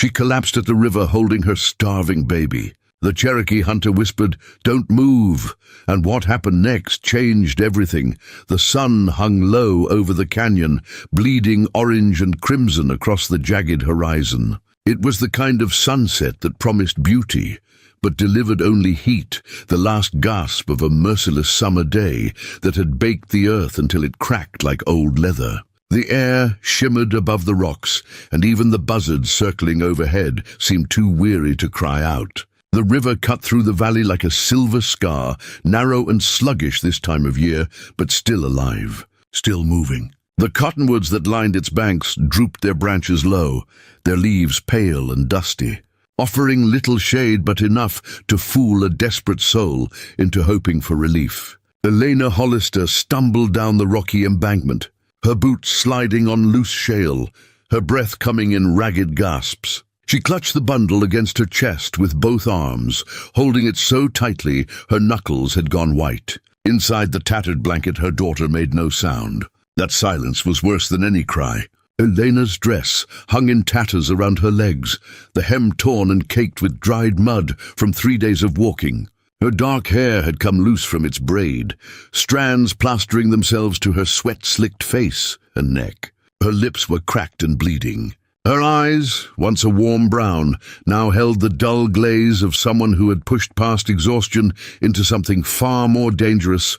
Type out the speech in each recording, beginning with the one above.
She collapsed at the river holding her starving baby. The Cherokee hunter whispered, "Don't move," and what happened next changed everything. The sun hung low over the canyon, bleeding orange and crimson across the jagged horizon. It was the kind of sunset that promised beauty, but delivered only heat, the last gasp of a merciless summer day that had baked the earth until it cracked like old leather. The air shimmered above the rocks, and even the buzzards circling overhead seemed too weary to cry out. The river cut through the valley like a silver scar, narrow and sluggish this time of year, but still alive, still moving. The cottonwoods that lined its banks drooped their branches low, their leaves pale and dusty, offering little shade but enough to fool a desperate soul into hoping for relief. Elena Hollister stumbled down the rocky embankment, her boots sliding on loose shale, her breath coming in ragged gasps. She clutched the bundle against her chest with both arms, holding it so tightly her knuckles had gone white. Inside the tattered blanket, her daughter made no sound. That silence was worse than any cry. Elena's dress hung in tatters around her legs, the hem torn and caked with dried mud from 3 days of walking. Her dark hair had come loose from its braid, strands plastering themselves to her sweat-slicked face and neck. Her lips were cracked and bleeding. Her eyes, once a warm brown, now held the dull glaze of someone who had pushed past exhaustion into something far more dangerous.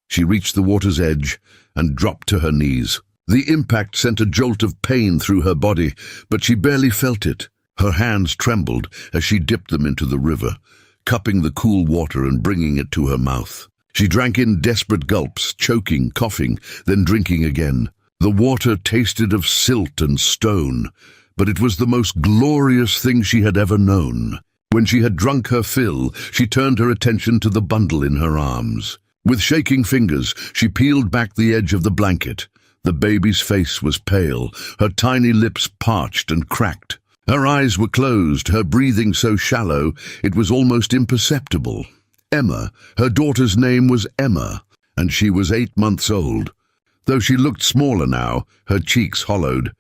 She reached the water's edge and dropped to her knees. The impact sent a jolt of pain through her body, but she barely felt it. Her hands trembled as she dipped them into the river, cupping the cool water and bringing it to her mouth. She drank in desperate gulps, choking, coughing, then drinking again. The water tasted of silt and stone, but it was the most glorious thing she had ever known. When she had drunk her fill, she turned her attention to the bundle in her arms. With shaking fingers, she peeled back the edge of the blanket. The baby's face was pale, her tiny lips parched and cracked. Her eyes were closed, her breathing so shallow it was almost imperceptible. Emma, her daughter's name was Emma, and she was 8 months old. Though she looked smaller now, her cheeks hollowed.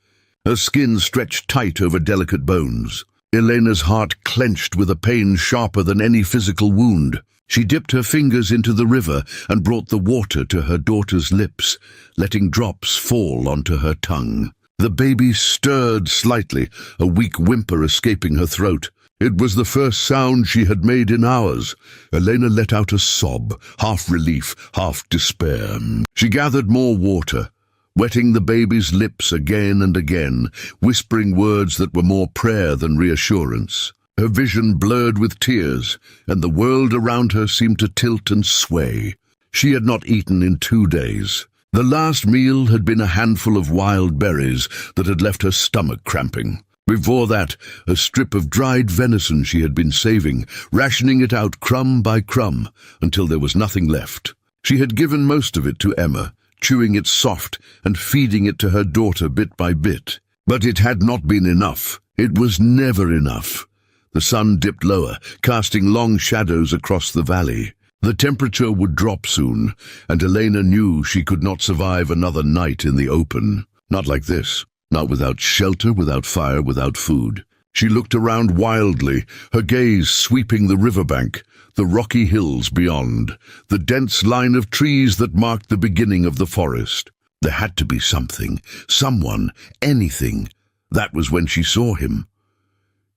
Her skin stretched tight over delicate bones. Elena's heart clenched with a pain sharper than any physical wound. She dipped her fingers into the river and brought the water to her daughter's lips, letting drops fall onto her tongue. The baby stirred slightly, a weak whimper escaping her throat. It was the first sound she had made in hours. Elena let out a sob, half relief, half despair. She gathered more water, wetting the baby's lips again and again, whispering words that were more prayer than reassurance. Her vision blurred with tears, and the world around her seemed to tilt and sway. She had not eaten in 2 days. The last meal had been a handful of wild berries that had left her stomach cramping. Before that, a strip of dried venison she had been saving, rationing it out crumb by crumb until there was nothing left. She had given most of it to Emma, chewing it soft and feeding it to her daughter bit by bit. But it had not been enough. It was never enough. The sun dipped lower, casting long shadows across the valley. The temperature would drop soon, and Elena knew she could not survive another night in the open. Not like this. Not without shelter, without fire, without food. She looked around wildly, her gaze sweeping the riverbank, the rocky hills beyond, the dense line of trees that marked the beginning of the forest. There had to be something, someone, anything. That was when she saw him.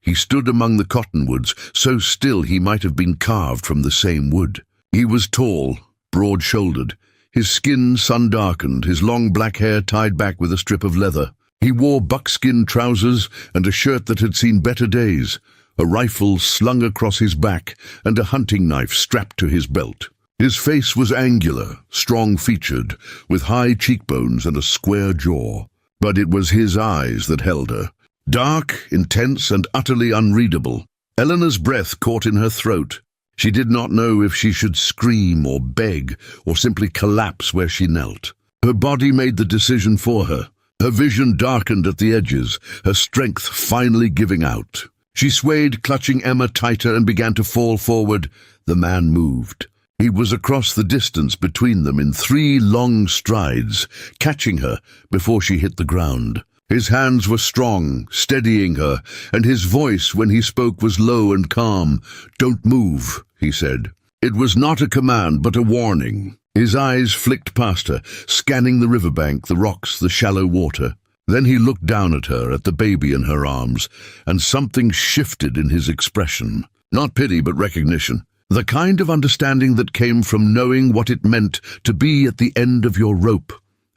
He stood among the cottonwoods, so still he might have been carved from the same wood. He was tall, broad-shouldered, his skin sun-darkened, his long black hair tied back with a strip of leather. He wore buckskin trousers and a shirt that had seen better days, a rifle slung across his back and a hunting knife strapped to his belt. His face was angular, strong-featured, with high cheekbones and a square jaw. But it was his eyes that held her. Dark, intense, and utterly unreadable. Eleanor's breath caught in her throat. She did not know if she should scream or beg or simply collapse where she knelt. Her body made the decision for her. Her vision darkened at the edges, her strength finally giving out. She swayed, clutching Emma tighter, and began to fall forward. The man moved. He was across the distance between them in 3 long strides, catching her before she hit the ground. His hands were strong, steadying her, and his voice when he spoke was low and calm. "Don't move," he said. It was not a command, but a warning. His eyes flicked past her, scanning the riverbank, the rocks, the shallow water. Then he looked down at her, at the baby in her arms, and something shifted in his expression. Not pity, but recognition. The kind of understanding that came from knowing what it meant to be at the end of your rope.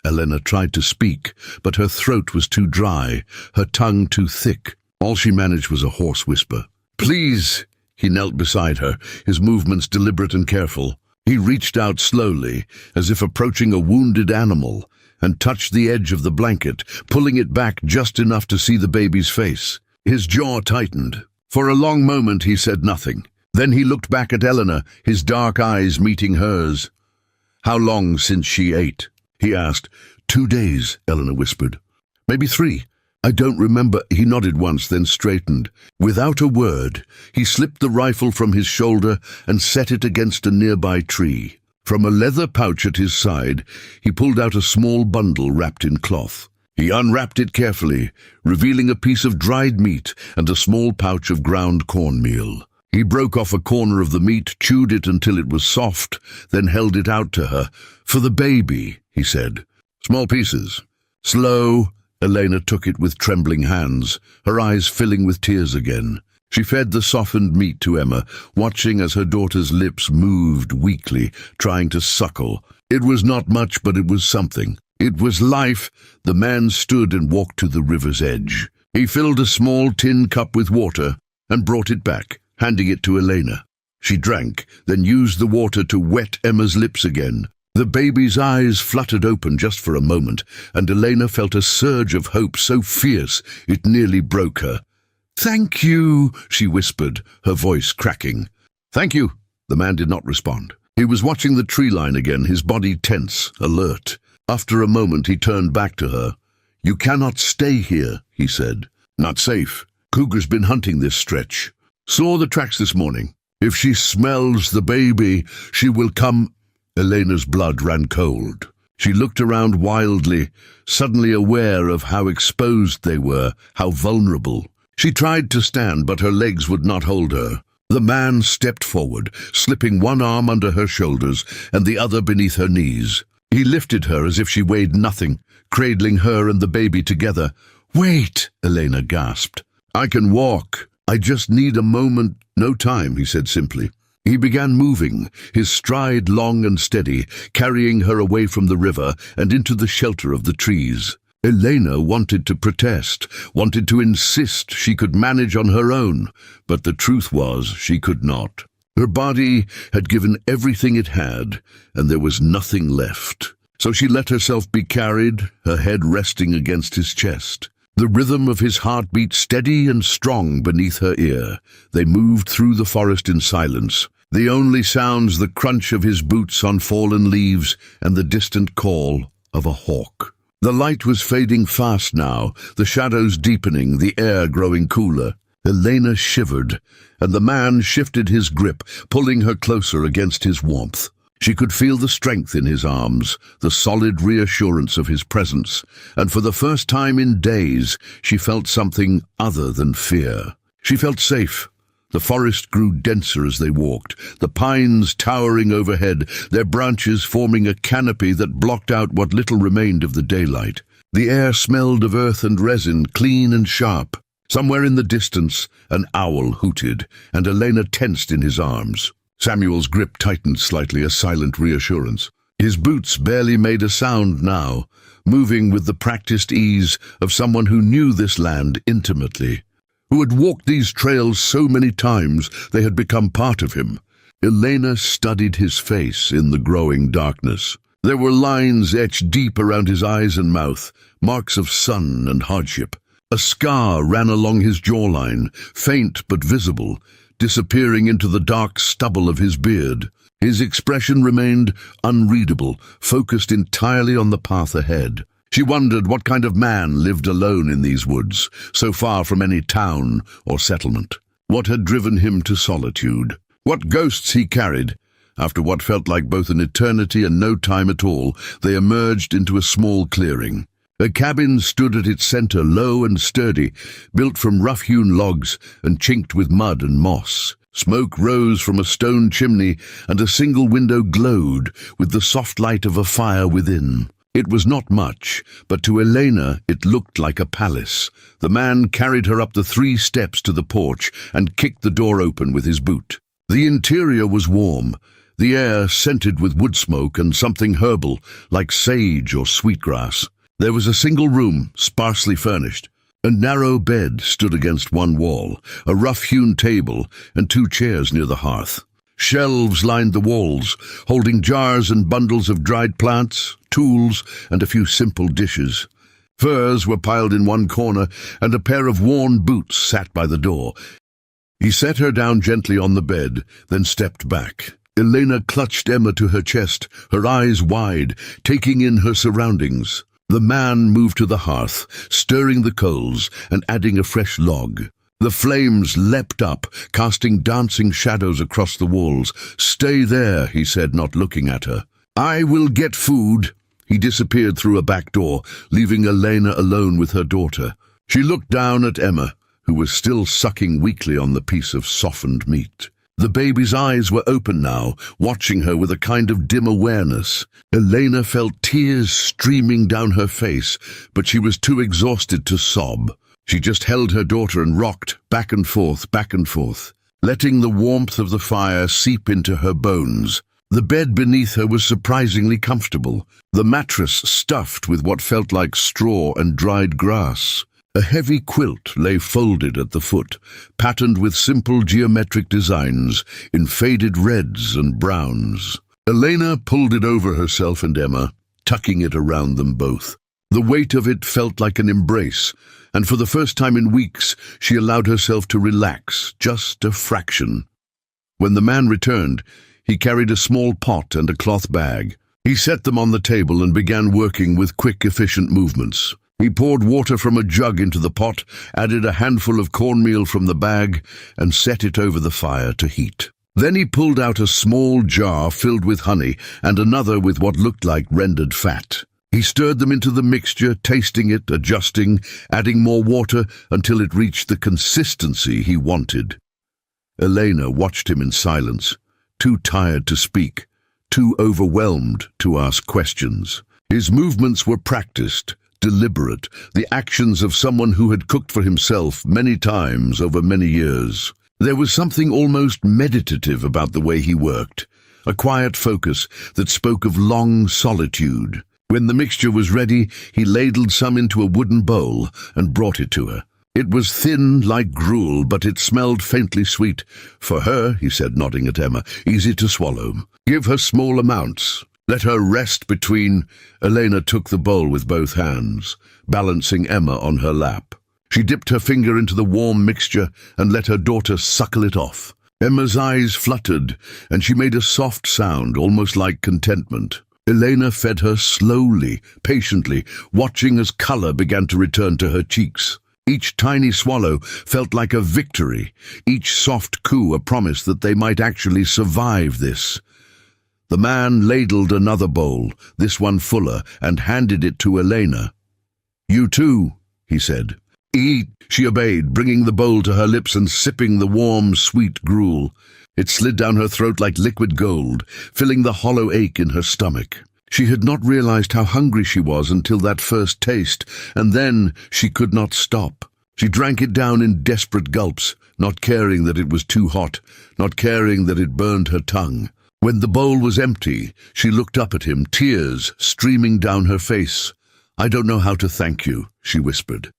Elena tried to speak, but her throat was too dry, her tongue too thick. All she managed was a hoarse whisper. "Please!" He knelt beside her, his movements deliberate and careful. He reached out slowly, as if approaching a wounded animal, and touched the edge of the blanket, pulling it back just enough to see the baby's face. His jaw tightened. For a long moment he said nothing. Then he looked back at Elena, his dark eyes meeting hers. "How long since she ate?" he asked. "2 days," Elena whispered. "Maybe 3. I don't remember." He nodded once, then straightened. Without a word, he slipped the rifle from his shoulder and set it against a nearby tree. From a leather pouch at his side, he pulled out a small bundle wrapped in cloth. He unwrapped it carefully, revealing a piece of dried meat and a small pouch of ground cornmeal. He broke off a corner of the meat, chewed it until it was soft, then held it out to her. "For the baby," he said. "Small pieces." Slow, Elena took it with trembling hands, her eyes filling with tears again. She fed the softened meat to Emma, watching as her daughter's lips moved weakly, trying to suckle. It was not much, but it was something. It was life. The man stood and walked to the river's edge. He filled a small tin cup with water and brought it back, handing it to Elena. She drank, then used the water to wet Emma's lips again. The baby's eyes fluttered open just for a moment, and Elena felt a surge of hope so fierce it nearly broke her. "Thank you," she whispered, her voice cracking. "Thank you." The man did not respond. He was watching the tree line again, his body tense, alert. After a moment he turned back to her. "You cannot stay here," he said. "Not safe. Cougar's been hunting this stretch. Saw the tracks this morning. If she smells the baby, she will come." Elena's blood ran cold. She looked around wildly, suddenly aware of how exposed they were, how vulnerable. She tried to stand, but her legs would not hold her. The man stepped forward, slipping one arm under her shoulders and the other beneath her knees. He lifted her as if she weighed nothing, cradling her and the baby together. "Wait," Elena gasped. "I can walk. I just need a moment." "No time," he said simply. He began moving, his stride long and steady, carrying her away from the river and into the shelter of the trees. Elena wanted to protest, wanted to insist she could manage on her own, but the truth was she could not. Her body had given everything it had, and there was nothing left. So she let herself be carried, her head resting against his chest. The rhythm of his heartbeat steady and strong beneath her ear. They moved through the forest in silence. The only sounds the crunch of his boots on fallen leaves and the distant call of a hawk. The light was fading fast now, the shadows deepening, the air growing cooler. Elena shivered, and the man shifted his grip, pulling her closer against his warmth. She could feel the strength in his arms, the solid reassurance of his presence, and for the first time in days she felt something other than fear. She felt safe. The forest grew denser as they walked, the pines towering overhead, their branches forming a canopy that blocked out what little remained of the daylight. The air smelled of earth and resin, clean and sharp. Somewhere in the distance, an owl hooted, and Elena tensed in his arms. Samuel's grip tightened slightly, a silent reassurance. His boots barely made a sound now, moving with the practiced ease of someone who knew this land intimately, who had walked these trails so many times they had become part of him. Elena studied his face in the growing darkness. There were lines etched deep around his eyes and mouth, marks of sun and hardship. A scar ran along his jawline, faint but visible, disappearing into the dark stubble of his beard. His expression remained unreadable, focused entirely on the path ahead. She wondered what kind of man lived alone in these woods, so far from any town or settlement. What had driven him to solitude? What ghosts he carried? After what felt like both an eternity and no time at all, they emerged into a small clearing. A cabin stood at its center, low and sturdy, built from rough-hewn logs and chinked with mud and moss. Smoke rose from a stone chimney, and a single window glowed with the soft light of a fire within. It was not much, but to Elena it looked like a palace. The man carried her up the 3 steps to the porch and kicked the door open with his boot. The interior was warm, the air scented with wood smoke and something herbal, like sage or sweetgrass. There was a single room, sparsely furnished. A narrow bed stood against one wall, a rough-hewn table, and 2 chairs near the hearth. Shelves lined the walls, holding jars and bundles of dried plants, tools, and a few simple dishes. Furs were piled in one corner, and a pair of worn boots sat by the door. He set her down gently on the bed, then stepped back. Elena clutched Emma to her chest, her eyes wide, taking in her surroundings. The man moved to the hearth, stirring the coals and adding a fresh log. The flames leapt up, casting dancing shadows across the walls. "Stay there," he said, not looking at her. "I will get food." He disappeared through a back door, leaving Elena alone with her daughter. She looked down at Emma, who was still sucking weakly on the piece of softened meat. The baby's eyes were open now, watching her with a kind of dim awareness. Elena felt tears streaming down her face, but she was too exhausted to sob. She just held her daughter and rocked back and forth, letting the warmth of the fire seep into her bones. The bed beneath her was surprisingly comfortable, the mattress stuffed with what felt like straw and dried grass. A heavy quilt lay folded at the foot, patterned with simple geometric designs in faded reds and browns. Elena pulled it over herself and Emma, tucking it around them both. The weight of it felt like an embrace, and for the first time in weeks she allowed herself to relax, just a fraction. When the man returned, he carried a small pot and a cloth bag. He set them on the table and began working with quick, efficient movements. He poured water from a jug into the pot, added a handful of cornmeal from the bag, and set it over the fire to heat. Then he pulled out a small jar filled with honey and another with what looked like rendered fat. He stirred them into the mixture, tasting it, adjusting, adding more water until it reached the consistency he wanted. Elena watched him in silence, too tired to speak, too overwhelmed to ask questions. His movements were practiced, deliberate, the actions of someone who had cooked for himself many times over many years. There was something almost meditative about the way he worked, a quiet focus that spoke of long solitude. When the mixture was ready, he ladled some into a wooden bowl and brought it to her. It was thin like gruel, but it smelled faintly sweet. "For her," he said, nodding at Emma, "easy to swallow. Give her small amounts. Let her rest between—" Elena took the bowl with both hands, balancing Emma on her lap. She dipped her finger into the warm mixture and let her daughter suckle it off. Emma's eyes fluttered, and she made a soft sound, almost like contentment. Elena fed her slowly, patiently, watching as color began to return to her cheeks. Each tiny swallow felt like a victory, each soft coo a promise that they might actually survive this. The man ladled another bowl, this one fuller, and handed it to Elena. "You too," he said. "Eat," she obeyed, bringing the bowl to her lips and sipping the warm, sweet gruel. It slid down her throat like liquid gold, filling the hollow ache in her stomach. She had not realized how hungry she was until that first taste, and then she could not stop. She drank it down in desperate gulps, not caring that it was too hot, not caring that it burned her tongue. When the bowl was empty, she looked up at him, tears streaming down her face. "I don't know how to thank you," she whispered.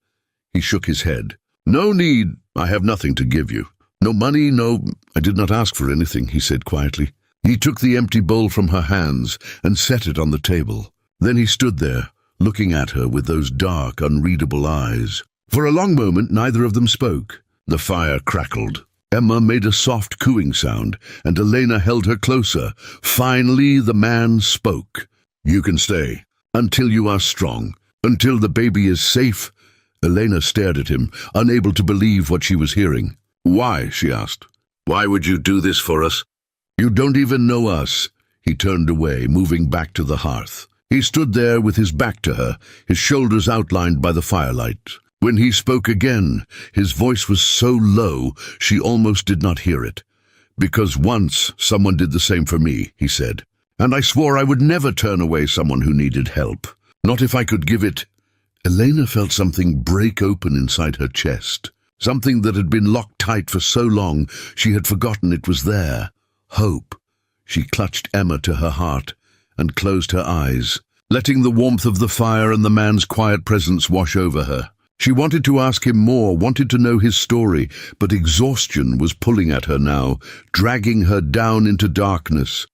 He shook his head. "No need. I have nothing to give you. No money, no—" "I did not ask for anything," he said quietly. He took the empty bowl from her hands and set it on the table. Then he stood there, looking at her with those dark, unreadable eyes. For a long moment, neither of them spoke. The fire crackled. Emma made a soft cooing sound, and Elena held her closer. Finally, the man spoke. "You can stay. Until you are strong. Until the baby is safe." Elena stared at him, unable to believe what she was hearing. "Why?" she asked. "Why would you do this for us?" "You don't even know us." He turned away, moving back to the hearth. He stood there with his back to her, his shoulders outlined by the firelight. When he spoke again, his voice was so low she almost did not hear it. "Because once someone did the same for me," he said. "And I swore I would never turn away someone who needed help. Not if I could give it." Elena felt something break open inside her chest. Something that had been locked tight for so long she had forgotten it was there. Hope. She clutched Emma to her heart and closed her eyes, letting the warmth of the fire and the man's quiet presence wash over her. She wanted to ask him more, wanted to know his story, but exhaustion was pulling at her now, dragging her down into darkness.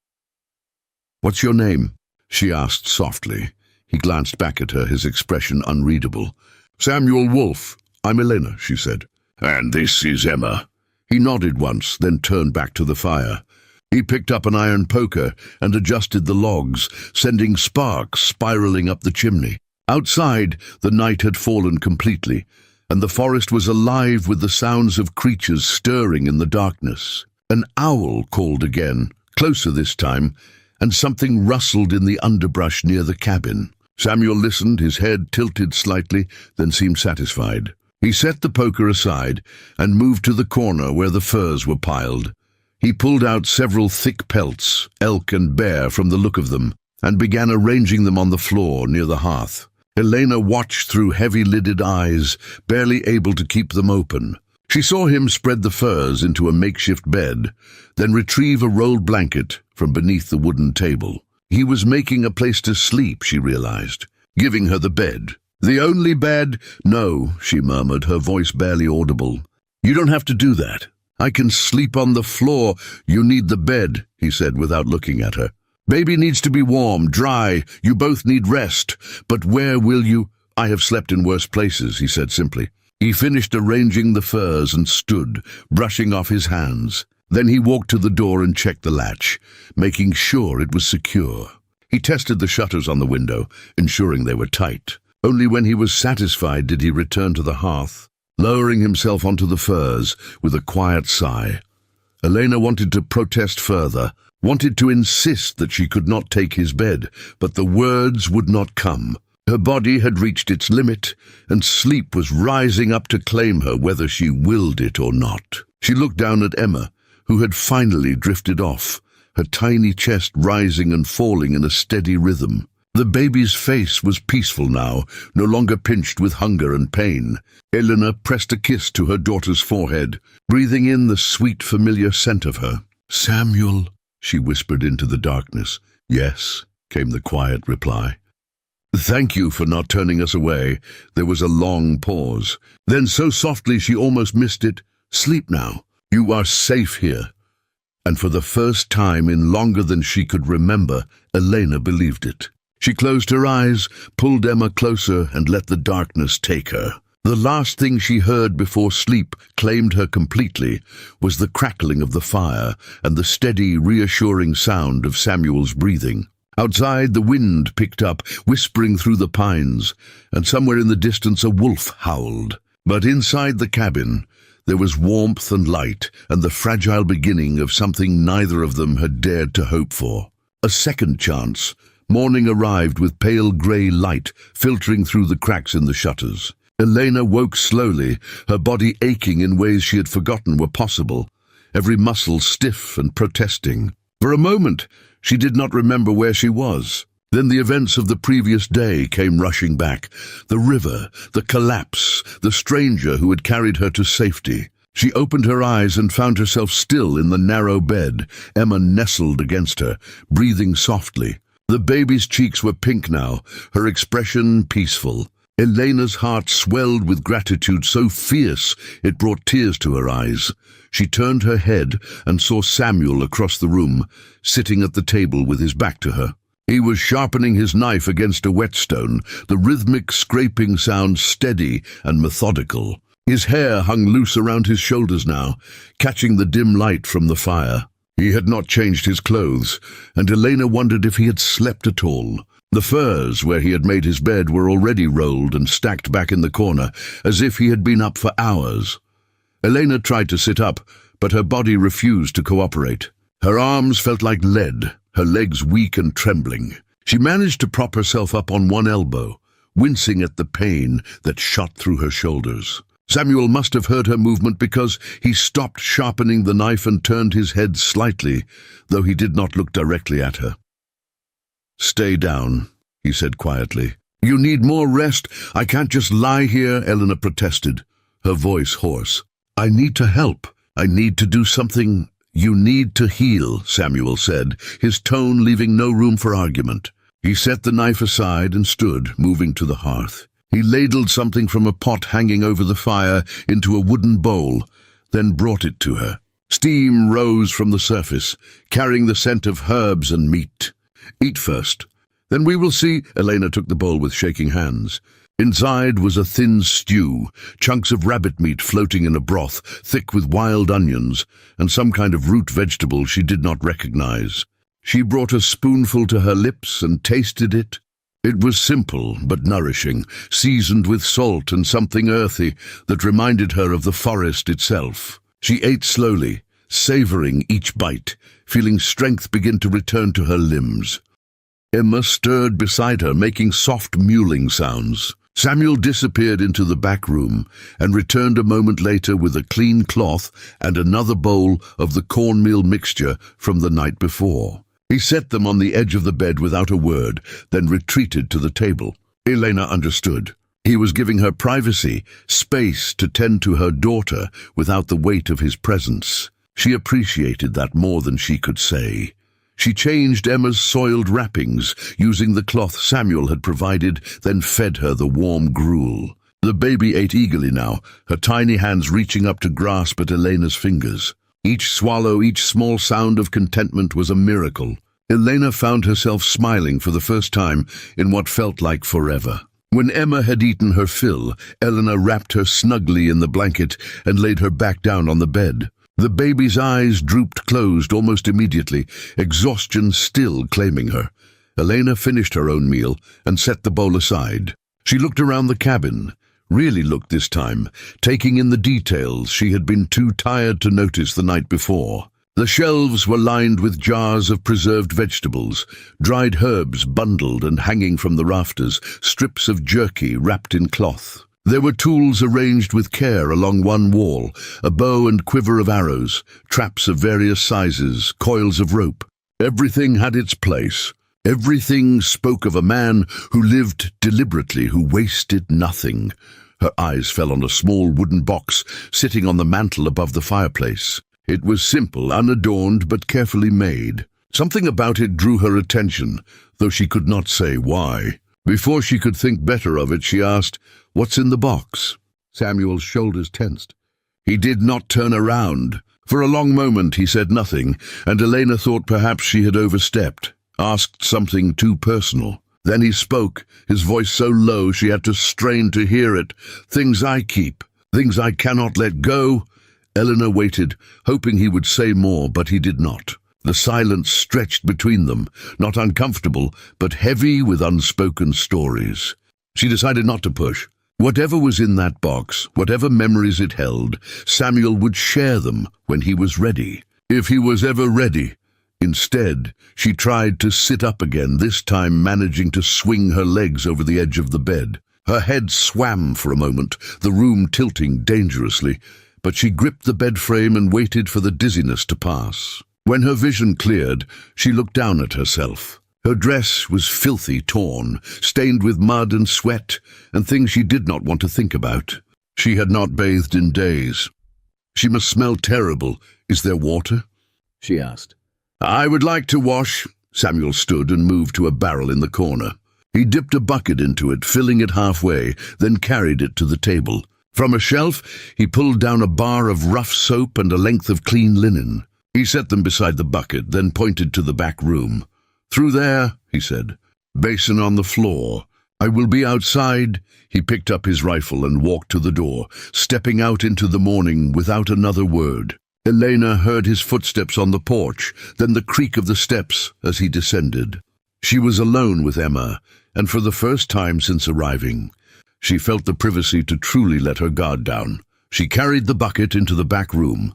"What's your name?" she asked softly. He glanced back at her, his expression unreadable. "Samuel Wolfe. I'm Elena," she said. "And this is Emma." He nodded once, then turned back to the fire. He picked up an iron poker and adjusted the logs, sending sparks spiraling up the chimney. Outside, the night had fallen completely, and the forest was alive with the sounds of creatures stirring in the darkness. An owl called again, closer this time, and something rustled in the underbrush near the cabin. Samuel listened, his head tilted slightly, then seemed satisfied. He set the poker aside and moved to the corner where the furs were piled. He pulled out several thick pelts, elk and bear from the look of them, and began arranging them on the floor near the hearth. Elena watched through heavy-lidded eyes, barely able to keep them open. She saw him spread the furs into a makeshift bed, then retrieve a rolled blanket from beneath the wooden table. He was making a place to sleep, she realized, giving her the bed. "The only bed?" "No," she murmured, her voice barely audible. "You don't have to do that. I can sleep on the floor." "You need the bed," he said without looking at her. "Baby needs to be warm, dry. You both need rest. But where will you—" "I have slept in worse places," he said simply. He finished arranging the furs and stood, brushing off his hands. Then he walked to the door and checked the latch, making sure it was secure. He tested the shutters on the window, ensuring they were tight. Only when he was satisfied did he return to the hearth, lowering himself onto the furs with a quiet sigh. Elena wanted to protest further, wanted to insist that she could not take his bed, but the words would not come. Her body had reached its limit, and sleep was rising up to claim her whether she willed it or not. She looked down at Emma, who had finally drifted off, her tiny chest rising and falling in a steady rhythm. The baby's face was peaceful now, no longer pinched with hunger and pain. Elena pressed a kiss to her daughter's forehead, breathing in the sweet, familiar scent of her. "Samuel," she whispered into the darkness. "Yes," came the quiet reply. "Thank you for not turning us away." There was a long pause. Then so softly she almost missed it. "Sleep now. You are safe here." And for the first time in longer than she could remember, Elena believed it. She closed her eyes, pulled Emma closer, and let the darkness take her. The last thing she heard before sleep claimed her completely was the crackling of the fire and the steady, reassuring sound of Samuel's breathing. Outside, the wind picked up, whispering through the pines, and somewhere in the distance a wolf howled. But inside the cabin, there was warmth and light, and the fragile beginning of something neither of them had dared to hope for. A second chance. Morning arrived with pale grey light filtering through the cracks in the shutters. Elena woke slowly, her body aching in ways she had forgotten were possible, every muscle stiff and protesting. For a moment, she did not remember where she was. Then the events of the previous day came rushing back. The river, the collapse, the stranger who had carried her to safety. She opened her eyes and found herself still in the narrow bed, Emma nestled against her, breathing softly. The baby's cheeks were pink now, her expression peaceful. Elena's heart swelled with gratitude so fierce it brought tears to her eyes. She turned her head and saw Samuel across the room, sitting at the table with his back to her. He was sharpening his knife against a whetstone, the rhythmic scraping sound steady and methodical. His hair hung loose around his shoulders now, catching the dim light from the fire. He had not changed his clothes, and Elena wondered if he had slept at all. The furs where he had made his bed were already rolled and stacked back in the corner, as if he had been up for hours. Elena tried to sit up, but her body refused to cooperate. Her arms felt like lead, her legs weak and trembling. She managed to prop herself up on one elbow, wincing at the pain that shot through her shoulders. Samuel must have heard her movement because he stopped sharpening the knife and turned his head slightly, though he did not look directly at her. "Stay down," he said quietly. "You need more rest. I can't just lie here," Eleanor protested, her voice hoarse. "I need to help. I need to do something." "You need to heal," Samuel said, his tone leaving no room for argument. He set the knife aside and stood, moving to the hearth. He ladled something from a pot hanging over the fire into a wooden bowl, then brought it to her. Steam rose from the surface, carrying the scent of herbs and meat. "Eat first. Then we will see." Elena took the bowl with shaking hands. Inside was a thin stew, chunks of rabbit meat floating in a broth, thick with wild onions, and some kind of root vegetable she did not recognize. She brought a spoonful to her lips and tasted it. It was simple but nourishing, seasoned with salt and something earthy that reminded her of the forest itself. She ate slowly, savoring each bite, feeling strength begin to return to her limbs. Emma stirred beside her, making soft mewling sounds. Samuel disappeared into the back room and returned a moment later with a clean cloth and another bowl of the cornmeal mixture from the night before. He set them on the edge of the bed without a word, then retreated to the table. Elena understood. He was giving her privacy, space to tend to her daughter without the weight of his presence. She appreciated that more than she could say. She changed Emma's soiled wrappings, using the cloth Samuel had provided, then fed her the warm gruel. The baby ate eagerly now, her tiny hands reaching up to grasp at Elena's fingers. Each swallow, each small sound of contentment was a miracle. Elena found herself smiling for the first time in what felt like forever. When Emma had eaten her fill, Eleanor wrapped her snugly in the blanket and laid her back down on the bed. The baby's eyes drooped closed almost immediately, exhaustion still claiming her. Elena finished her own meal and set the bowl aside. She looked around the cabin, really looked this time, taking in the details she had been too tired to notice the night before. The shelves were lined with jars of preserved vegetables, dried herbs bundled and hanging from the rafters, strips of jerky wrapped in cloth. There were tools arranged with care along one wall, a bow and quiver of arrows, traps of various sizes, coils of rope. Everything had its place. Everything spoke of a man who lived deliberately, who wasted nothing. Her eyes fell on a small wooden box sitting on the mantel above the fireplace. It was simple, unadorned, but carefully made. Something about it drew her attention, though she could not say why. Before she could think better of it, she asked, "What's in the box?" Samuel's shoulders tensed. He did not turn around. For a long moment he said nothing, and Elena thought perhaps she had overstepped, asked something too personal. Then he spoke, his voice so low she had to strain to hear it. "Things I keep, things I cannot let go." Eleanor waited, hoping he would say more, but he did not. The silence stretched between them, not uncomfortable, but heavy with unspoken stories. She decided not to push. Whatever was in that box, whatever memories it held, Samuel would share them when he was ready, if he was ever ready. Instead, she tried to sit up again, this time managing to swing her legs over the edge of the bed. Her head swam for a moment, the room tilting dangerously, but she gripped the bed frame and waited for the dizziness to pass. When her vision cleared, she looked down at herself. Her dress was filthy, torn, stained with mud and sweat, and things she did not want to think about. She had not bathed in days. She must smell terrible. "Is there water?" she asked. "I would like to wash." Samuel stood and moved to a barrel in the corner. He dipped a bucket into it, filling it halfway, then carried it to the table. From a shelf, he pulled down a bar of rough soap and a length of clean linen. He set them beside the bucket, then pointed to the back room. "Through there," he said. "Basin on the floor. I will be outside." He picked up his rifle and walked to the door, stepping out into the morning without another word. Elena heard his footsteps on the porch, then the creak of the steps as he descended. She was alone with Emma, and for the first time since arriving, she felt the privacy to truly let her guard down. She carried the bucket into the back room.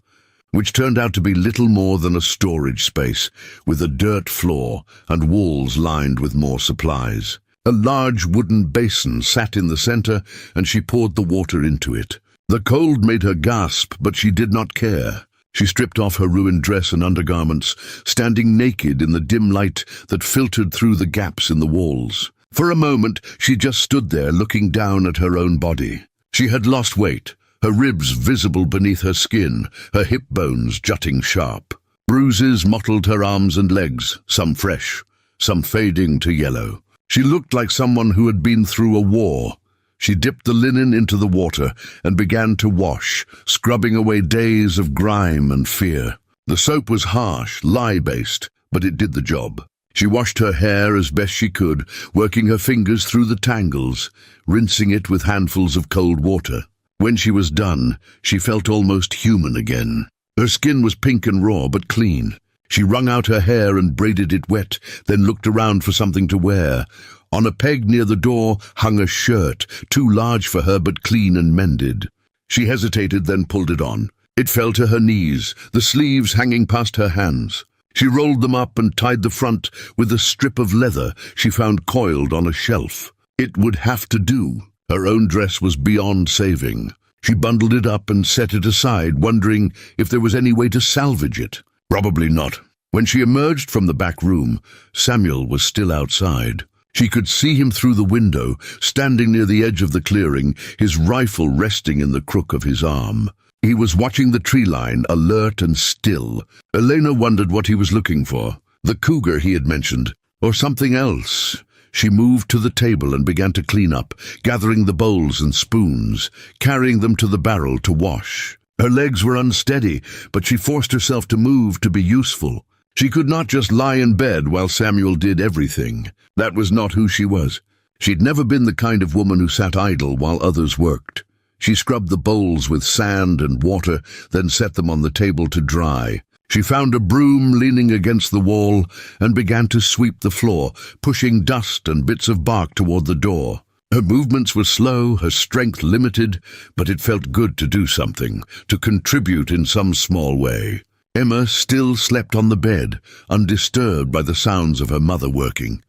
which turned out to be little more than a storage space, with a dirt floor and walls lined with more supplies. A large wooden basin sat in the center, and she poured the water into it. The cold made her gasp, but she did not care. She stripped off her ruined dress and undergarments, standing naked in the dim light that filtered through the gaps in the walls. For a moment, she just stood there looking down at her own body. She had lost weight, her ribs visible beneath her skin, her hip bones jutting sharp. Bruises mottled her arms and legs, some fresh, some fading to yellow. She looked like someone who had been through a war. She dipped the linen into the water and began to wash, scrubbing away days of grime and fear. The soap was harsh, lye-based, but it did the job. She washed her hair as best she could, working her fingers through the tangles, rinsing it with handfuls of cold water. When she was done, she felt almost human again. Her skin was pink and raw, but clean. She wrung out her hair and braided it wet, then looked around for something to wear. On a peg near the door hung a shirt, too large for her but clean and mended. She hesitated, then pulled it on. It fell to her knees, the sleeves hanging past her hands. She rolled them up and tied the front with a strip of leather she found coiled on a shelf. It would have to do. Her own dress was beyond saving. She bundled it up and set it aside, wondering if there was any way to salvage it. Probably not. When she emerged from the back room, Samuel was still outside. She could see him through the window, standing near the edge of the clearing, his rifle resting in the crook of his arm. He was watching the tree line, alert and still. Elena wondered what he was looking for. The cougar he had mentioned, or something else. She moved to the table and began to clean up, gathering the bowls and spoons, carrying them to the barrel to wash. Her legs were unsteady, but she forced herself to move to be useful. She could not just lie in bed while Samuel did everything. That was not who she was. She'd never been the kind of woman who sat idle while others worked. She scrubbed the bowls with sand and water, then set them on the table to dry. She found a broom leaning against the wall and began to sweep the floor, pushing dust and bits of bark toward the door. Her movements were slow, her strength limited, but it felt good to do something, to contribute in some small way. Emma still slept on the bed, undisturbed by the sounds of her mother working.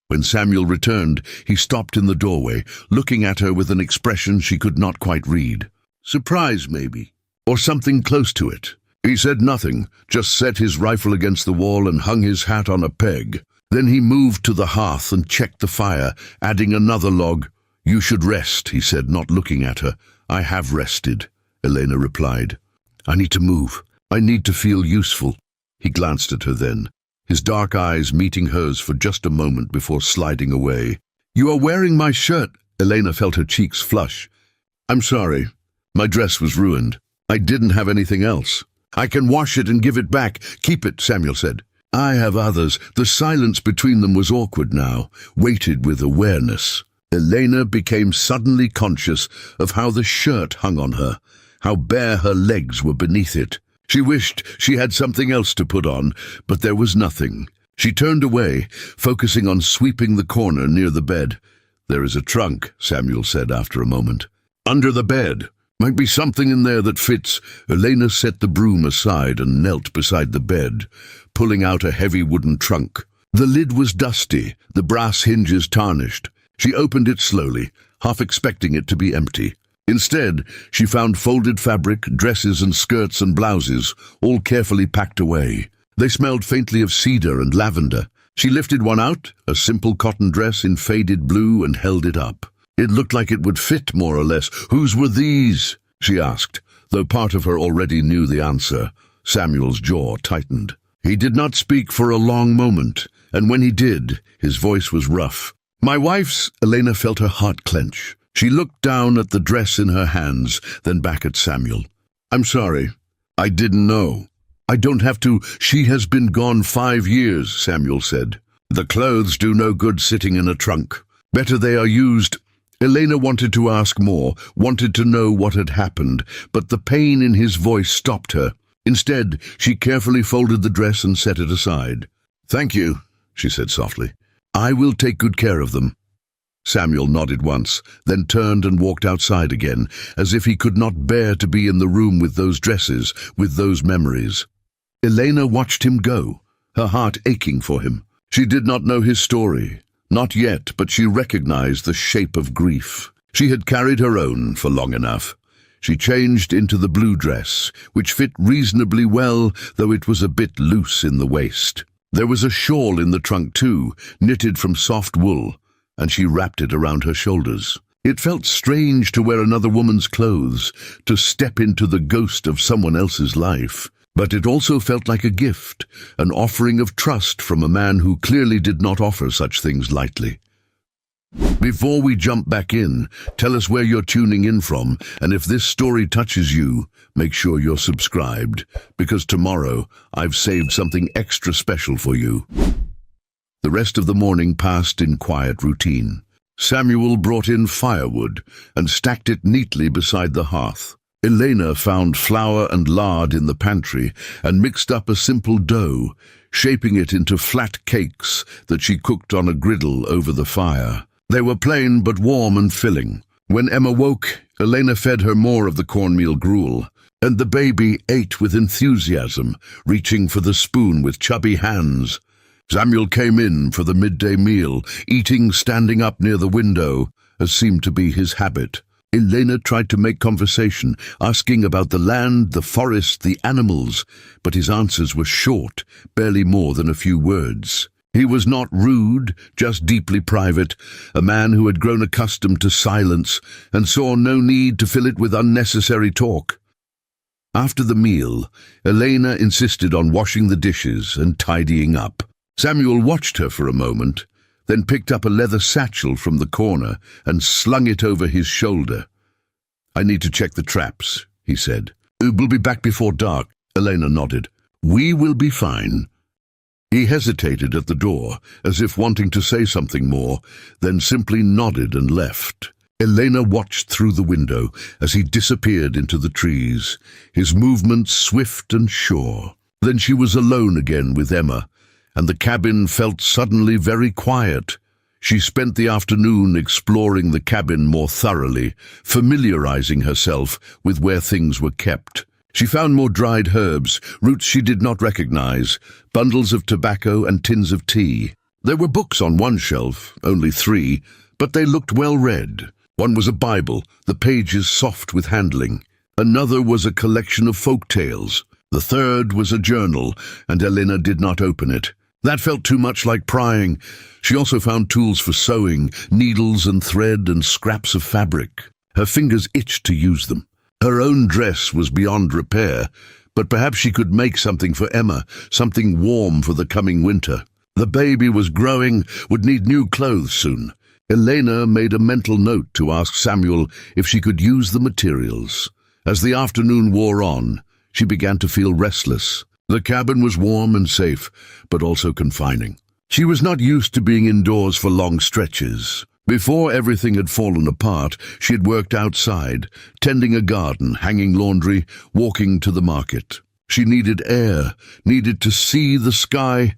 When Samuel returned, he stopped in the doorway, looking at her with an expression she could not quite read. Surprise, maybe, or something close to it. He said nothing, just set his rifle against the wall and hung his hat on a peg. Then he moved to the hearth and checked the fire, adding another log. "You should rest," he said, not looking at her. "I have rested," Elena replied. "I need to move. I need to feel useful." He glanced at her then, his dark eyes meeting hers for just a moment before sliding away. "You are wearing my shirt." Elena felt her cheeks flush. "I'm sorry. My dress was ruined. I didn't have anything else." "I can wash it and give it back. Keep it," Samuel said. "I have others." The silence between them was awkward now, weighted with awareness. Elena became suddenly conscious of how the shirt hung on her, how bare her legs were beneath it. She wished she had something else to put on, but there was nothing. She turned away, focusing on sweeping the corner near the bed. "There is a trunk," Samuel said after a moment. "Under the bed. Might be something in there that fits." Elena set the broom aside and knelt beside the bed, pulling out a heavy wooden trunk. The lid was dusty, the brass hinges tarnished. She opened it slowly, half expecting it to be empty. Instead, she found folded fabric, dresses and skirts and blouses, all carefully packed away. They smelled faintly of cedar and lavender. She lifted one out, a simple cotton dress in faded blue, and held it up. It looked like it would fit, more or less. "Whose were these?" she asked, though part of her already knew the answer. Samuel's jaw tightened. He did not speak for a long moment, and when he did, his voice was rough. "My wife's." Elena felt her heart clench. She looked down at the dress in her hands, then back at Samuel. "I'm sorry. I didn't know." "I don't have to." "She has been gone 5 years," Samuel said. "The clothes do no good sitting in a trunk. Better they are used." Elena wanted to ask more, wanted to know what had happened, but the pain in his voice stopped her. Instead, she carefully folded the dress and set it aside. "Thank you," she said softly. "I will take good care of them." Samuel nodded once, then turned and walked outside again, as if he could not bear to be in the room with those dresses, with those memories. Elena watched him go, her heart aching for him. She did not know his story, not yet, but she recognized the shape of grief. She had carried her own for long enough. She changed into the blue dress, which fit reasonably well, though it was a bit loose in the waist. There was a shawl in the trunk too, knitted from soft wool, and she wrapped it around her shoulders. It felt strange to wear another woman's clothes, to step into the ghost of someone else's life. But it also felt like a gift, an offering of trust from a man who clearly did not offer such things lightly. Before we jump back in, tell us where you're tuning in from, and if this story touches you, make sure you're subscribed, because tomorrow I've saved something extra special for you. The rest of the morning passed in quiet routine. Samuel brought in firewood and stacked it neatly beside the hearth. Elena found flour and lard in the pantry and mixed up a simple dough, shaping it into flat cakes that she cooked on a griddle over the fire. They were plain but warm and filling. When Emma woke, Elena fed her more of the cornmeal gruel, and the baby ate with enthusiasm, reaching for the spoon with chubby hands. Samuel came in for the midday meal, eating standing up near the window, as seemed to be his habit. Elena tried to make conversation, asking about the land, the forest, the animals, but his answers were short, barely more than a few words. He was not rude, just deeply private, a man who had grown accustomed to silence and saw no need to fill it with unnecessary talk. After the meal, Elena insisted on washing the dishes and tidying up. Samuel watched her for a moment, then picked up a leather satchel from the corner and slung it over his shoulder. "I need to check the traps," he said. "We'll be back before dark." Elena nodded. "We will be fine." He hesitated at the door, as if wanting to say something more, then simply nodded and left. Elena watched through the window as he disappeared into the trees, his movements swift and sure. Then she was alone again with Emma, and the cabin felt suddenly very quiet. She spent the afternoon exploring the cabin more thoroughly, familiarizing herself with where things were kept. She found more dried herbs, roots she did not recognize, bundles of tobacco and tins of tea. There were books on one shelf, only 3, but they looked well read. One was a Bible, the pages soft with handling. Another was a collection of folk tales. The third was a journal, and Elena did not open it. That felt too much like prying. She also found tools for sewing, needles and thread and scraps of fabric. Her fingers itched to use them. Her own dress was beyond repair, but perhaps she could make something for Emma, something warm for the coming winter. The baby was growing, would need new clothes soon. Elena made a mental note to ask Samuel if she could use the materials. As the afternoon wore on, she began to feel restless. The cabin was warm and safe, but also confining. She was not used to being indoors for long stretches. Before everything had fallen apart, she had worked outside, tending a garden, hanging laundry, walking to the market. She needed air, needed to see the sky.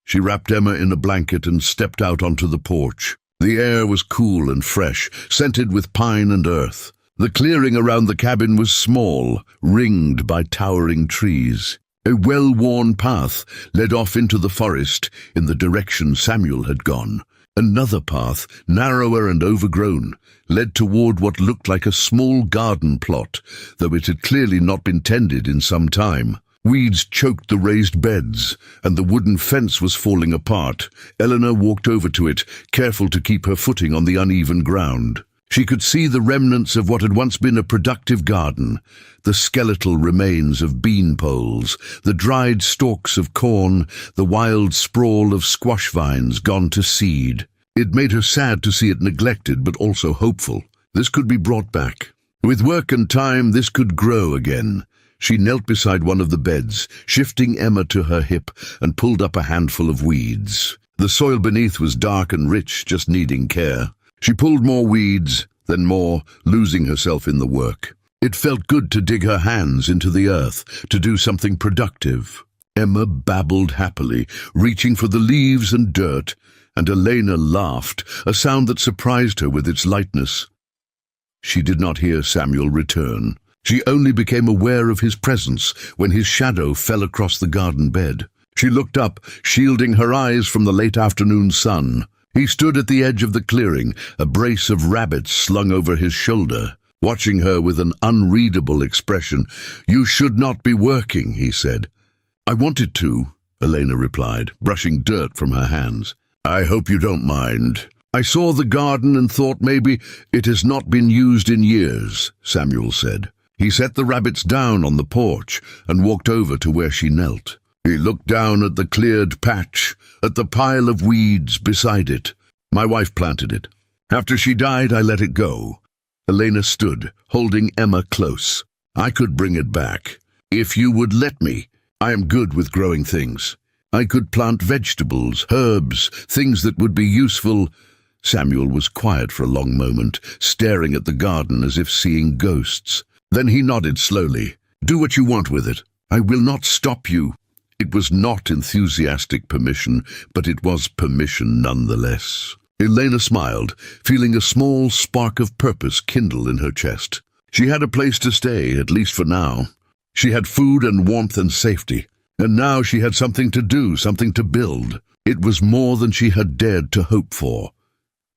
She wrapped Emma in a blanket and stepped out onto the porch. The air was cool and fresh, scented with pine and earth. The clearing around the cabin was small, ringed by towering trees. A well-worn path led off into the forest in the direction Samuel had gone. Another path, narrower and overgrown, led toward what looked like a small garden plot, though it had clearly not been tended in some time. Weeds choked the raised beds, and the wooden fence was falling apart. Eleanor walked over to it, careful to keep her footing on the uneven ground. She could see the remnants of what had once been a productive garden, the skeletal remains of bean poles, the dried stalks of corn, the wild sprawl of squash vines gone to seed. It made her sad to see it neglected, but also hopeful. This could be brought back. With work and time, this could grow again. She knelt beside one of the beds, shifting Emma to her hip, and pulled up a handful of weeds. The soil beneath was dark and rich, just needing care. She pulled more weeds, then more, losing herself in the work. It felt good to dig her hands into the earth, to do something productive. Emma babbled happily, reaching for the leaves and dirt, and Elena laughed, a sound that surprised her with its lightness. She did not hear Samuel return. She only became aware of his presence when his shadow fell across the garden bed. She looked up, shielding her eyes from the late afternoon sun. He stood at the edge of the clearing, a brace of rabbits slung over his shoulder, watching her with an unreadable expression. "You should not be working," he said. "I wanted to," Elena replied, brushing dirt from her hands. "I hope you don't mind. I saw the garden and thought maybe it has not been used in years," Samuel said. He set the rabbits down on the porch and walked over to where she knelt. He looked down at the cleared patch, at the pile of weeds beside it. "My wife planted it. After she died, I let it go." Elena stood, holding Emma close. "I could bring it back, if you would let me. I am good with growing things. I could plant vegetables, herbs, things that would be useful." Samuel was quiet for a long moment, staring at the garden as if seeing ghosts. Then he nodded slowly. "Do what you want with it. I will not stop you." It was not enthusiastic permission, but it was permission nonetheless. Elena smiled, feeling a small spark of purpose kindle in her chest. She had a place to stay, at least for now. She had food and warmth and safety, and now she had something to do, something to build. It was more than she had dared to hope for.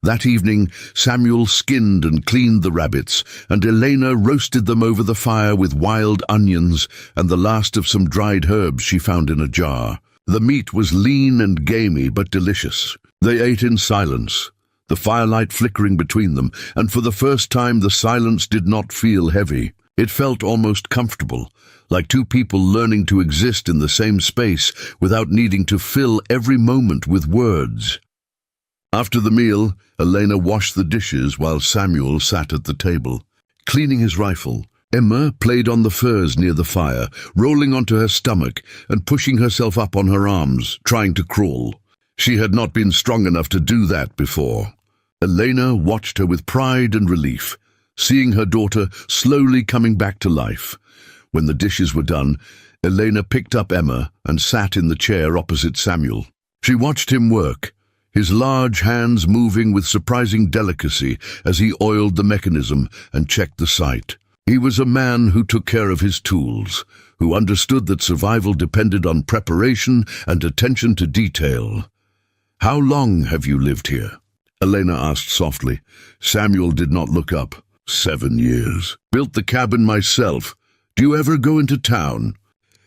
That evening, Samuel skinned and cleaned the rabbits, and Elena roasted them over the fire with wild onions and the last of some dried herbs she found in a jar. The meat was lean and gamey, but delicious. They ate in silence, the firelight flickering between them, and for the first time the silence did not feel heavy. It felt almost comfortable, like two people learning to exist in the same space without needing to fill every moment with words. After the meal, Elena washed the dishes while Samuel sat at the table. Cleaning his rifle, Emma played on the furs near the fire, rolling onto her stomach and pushing herself up on her arms, trying to crawl. She had not been strong enough to do that before. Elena watched her with pride and relief, seeing her daughter slowly coming back to life. When the dishes were done, Elena picked up Emma and sat in the chair opposite Samuel. She watched him work, his large hands moving with surprising delicacy as he oiled the mechanism and checked the sight. He was a man who took care of his tools, who understood that survival depended on preparation and attention to detail. "How long have you lived here?" Elena asked softly. Samuel did not look up. 7 years. Built the cabin myself. Do you ever go into town?"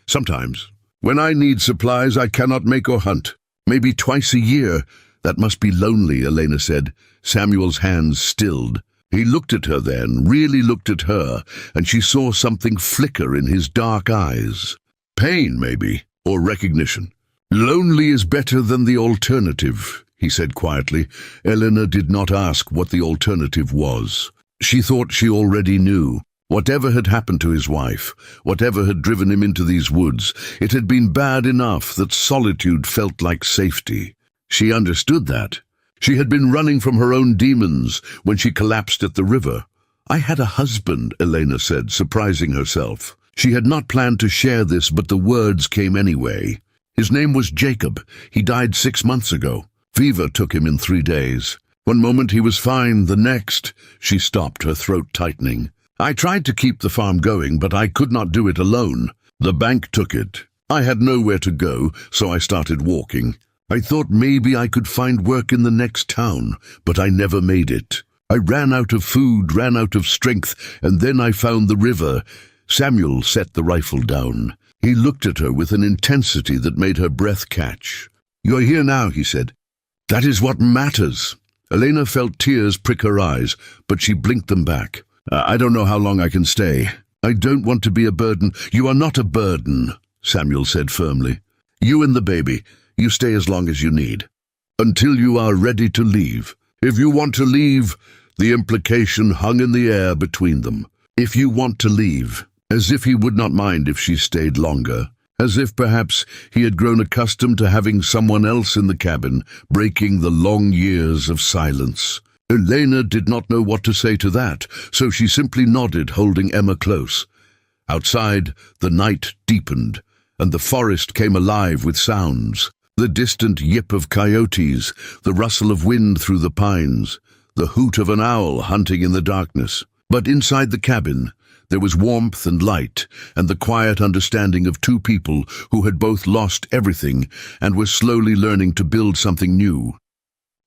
"Sometimes. When I need supplies, I cannot make or hunt. Maybe twice a year." "That must be lonely," Elena said. Samuel's hands stilled. He looked at her then, really looked at her, and she saw something flicker in his dark eyes. Pain, maybe, or recognition. "Lonely is better than the alternative," he said quietly. Elena did not ask what the alternative was. She thought she already knew. Whatever had happened to his wife, whatever had driven him into these woods, it had been bad enough that solitude felt like safety. She understood that. She had been running from her own demons when she collapsed at the river. "I had a husband," Elena said, surprising herself. She had not planned to share this, but the words came anyway. "His name was Jacob. He died 6 months ago. Fever took him in 3 days. One moment he was fine, the next—" She stopped, her throat tightening. "I tried to keep the farm going, but I could not do it alone. The bank took it. I had nowhere to go, so I started walking. I thought maybe I could find work in the next town, but I never made it. I ran out of food, ran out of strength, and then I found the river." Samuel set the rifle down. He looked at her with an intensity that made her breath catch. "You're here now," he said. "That is what matters." Elena felt tears prick her eyes, but she blinked them back. I don't know how long I can stay. I don't want to be a burden." "You are not a burden," Samuel said firmly. "You and the baby. You stay as long as you need. Until you are ready to leave. If you want to leave," the implication hung in the air between them. "If you want to leave," as if he would not mind if she stayed longer. As if perhaps he had grown accustomed to having someone else in the cabin, breaking the long years of silence. Elena did not know what to say to that, so she simply nodded, holding Emma close. Outside, the night deepened, and the forest came alive with sounds. The distant yip of coyotes, the rustle of wind through the pines, the hoot of an owl hunting in the darkness. But inside the cabin, there was warmth and light, and the quiet understanding of two people who had both lost everything and were slowly learning to build something new.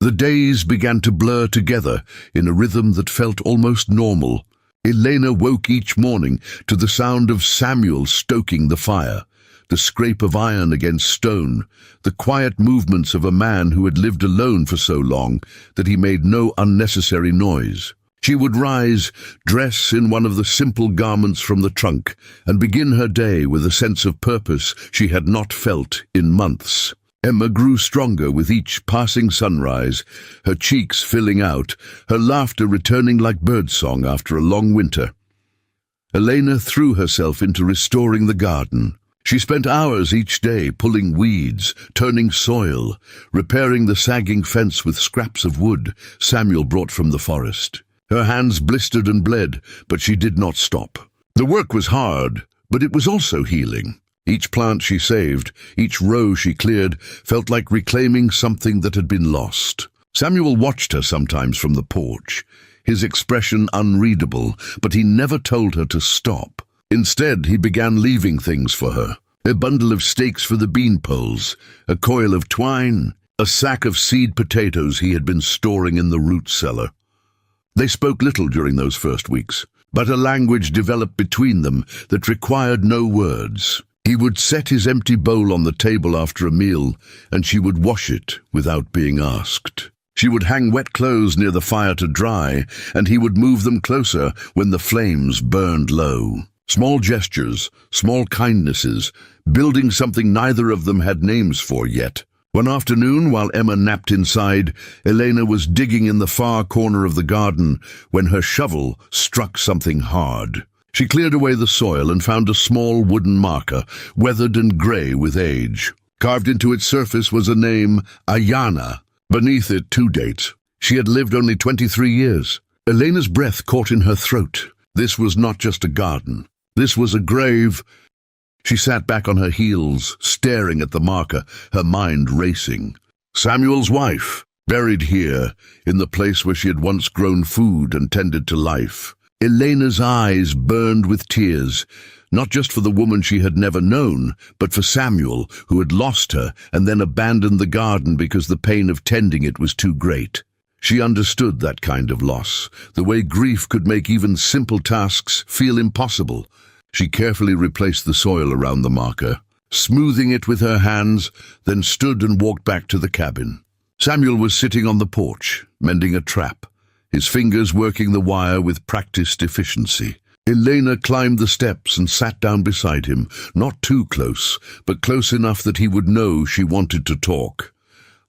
The days began to blur together in a rhythm that felt almost normal. Elena woke each morning to the sound of Samuel stoking the fire, the scrape of iron against stone, the quiet movements of a man who had lived alone for so long that he made no unnecessary noise. She would rise, dress in one of the simple garments from the trunk, and begin her day with a sense of purpose she had not felt in months. Emma grew stronger with each passing sunrise, her cheeks filling out, her laughter returning like birdsong after a long winter. Elena threw herself into restoring the garden. She spent hours each day pulling weeds, turning soil, repairing the sagging fence with scraps of wood Samuel brought from the forest. Her hands blistered and bled, but she did not stop. The work was hard, but it was also healing. Each plant she saved, each row she cleared, felt like reclaiming something that had been lost. Samuel watched her sometimes from the porch, his expression unreadable, but he never told her to stop. Instead, he began leaving things for her. A bundle of stakes for the bean poles, a coil of twine, a sack of seed potatoes he had been storing in the root cellar. They spoke little during those first weeks, but a language developed between them that required no words. He would set his empty bowl on the table after a meal, and she would wash it without being asked. She would hang wet clothes near the fire to dry, and he would move them closer when the flames burned low. Small gestures, small kindnesses, building something neither of them had names for yet. One afternoon, while Emma napped inside, Elena was digging in the far corner of the garden when her shovel struck something hard. She cleared away the soil and found a small wooden marker, weathered and grey with age. Carved into its surface was a name, Ayana. Beneath it, 2 dates. She had lived only 23 years. Elena's breath caught in her throat. This was not just a garden. This was a grave. She sat back on her heels, staring at the marker, her mind racing. Samuel's wife, buried here, in the place where she had once grown food and tended to life. Elena's eyes burned with tears, not just for the woman she had never known, but for Samuel, who had lost her and then abandoned the garden because the pain of tending it was too great. She understood that kind of loss, the way grief could make even simple tasks feel impossible. She carefully replaced the soil around the marker, smoothing it with her hands, then stood and walked back to the cabin. Samuel was sitting on the porch, mending a trap, his fingers working the wire with practiced efficiency. Elena climbed the steps and sat down beside him, not too close, but close enough that he would know she wanted to talk.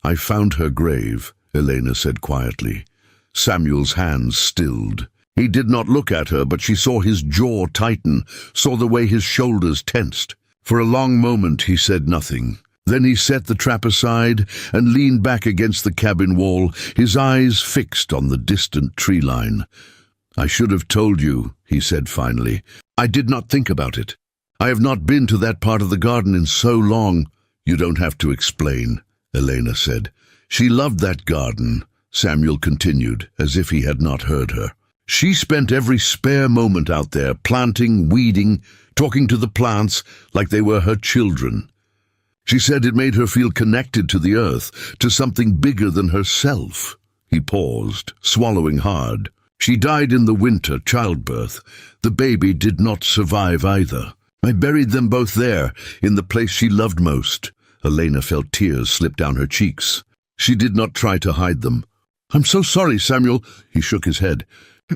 "I found her grave," Elena said quietly. Samuel's hands stilled. He did not look at her, but she saw his jaw tighten, saw the way his shoulders tensed. For a long moment he said nothing. Then he set the trap aside and leaned back against the cabin wall, his eyes fixed on the distant tree line. "I should have told you," he said finally. "I did not think about it. I have not been to that part of the garden in so long." "You don't have to explain," Elena said. "She loved that garden," Samuel continued, as if he had not heard her. "She spent every spare moment out there, planting, weeding, talking to the plants like they were her children. She said it made her feel connected to the earth, to something bigger than herself." He paused, swallowing hard. "She died in the winter, childbirth. The baby did not survive either. I buried them both there, in the place she loved most." Elena felt tears slip down her cheeks. She did not try to hide them. "I'm so sorry, Samuel." He shook his head.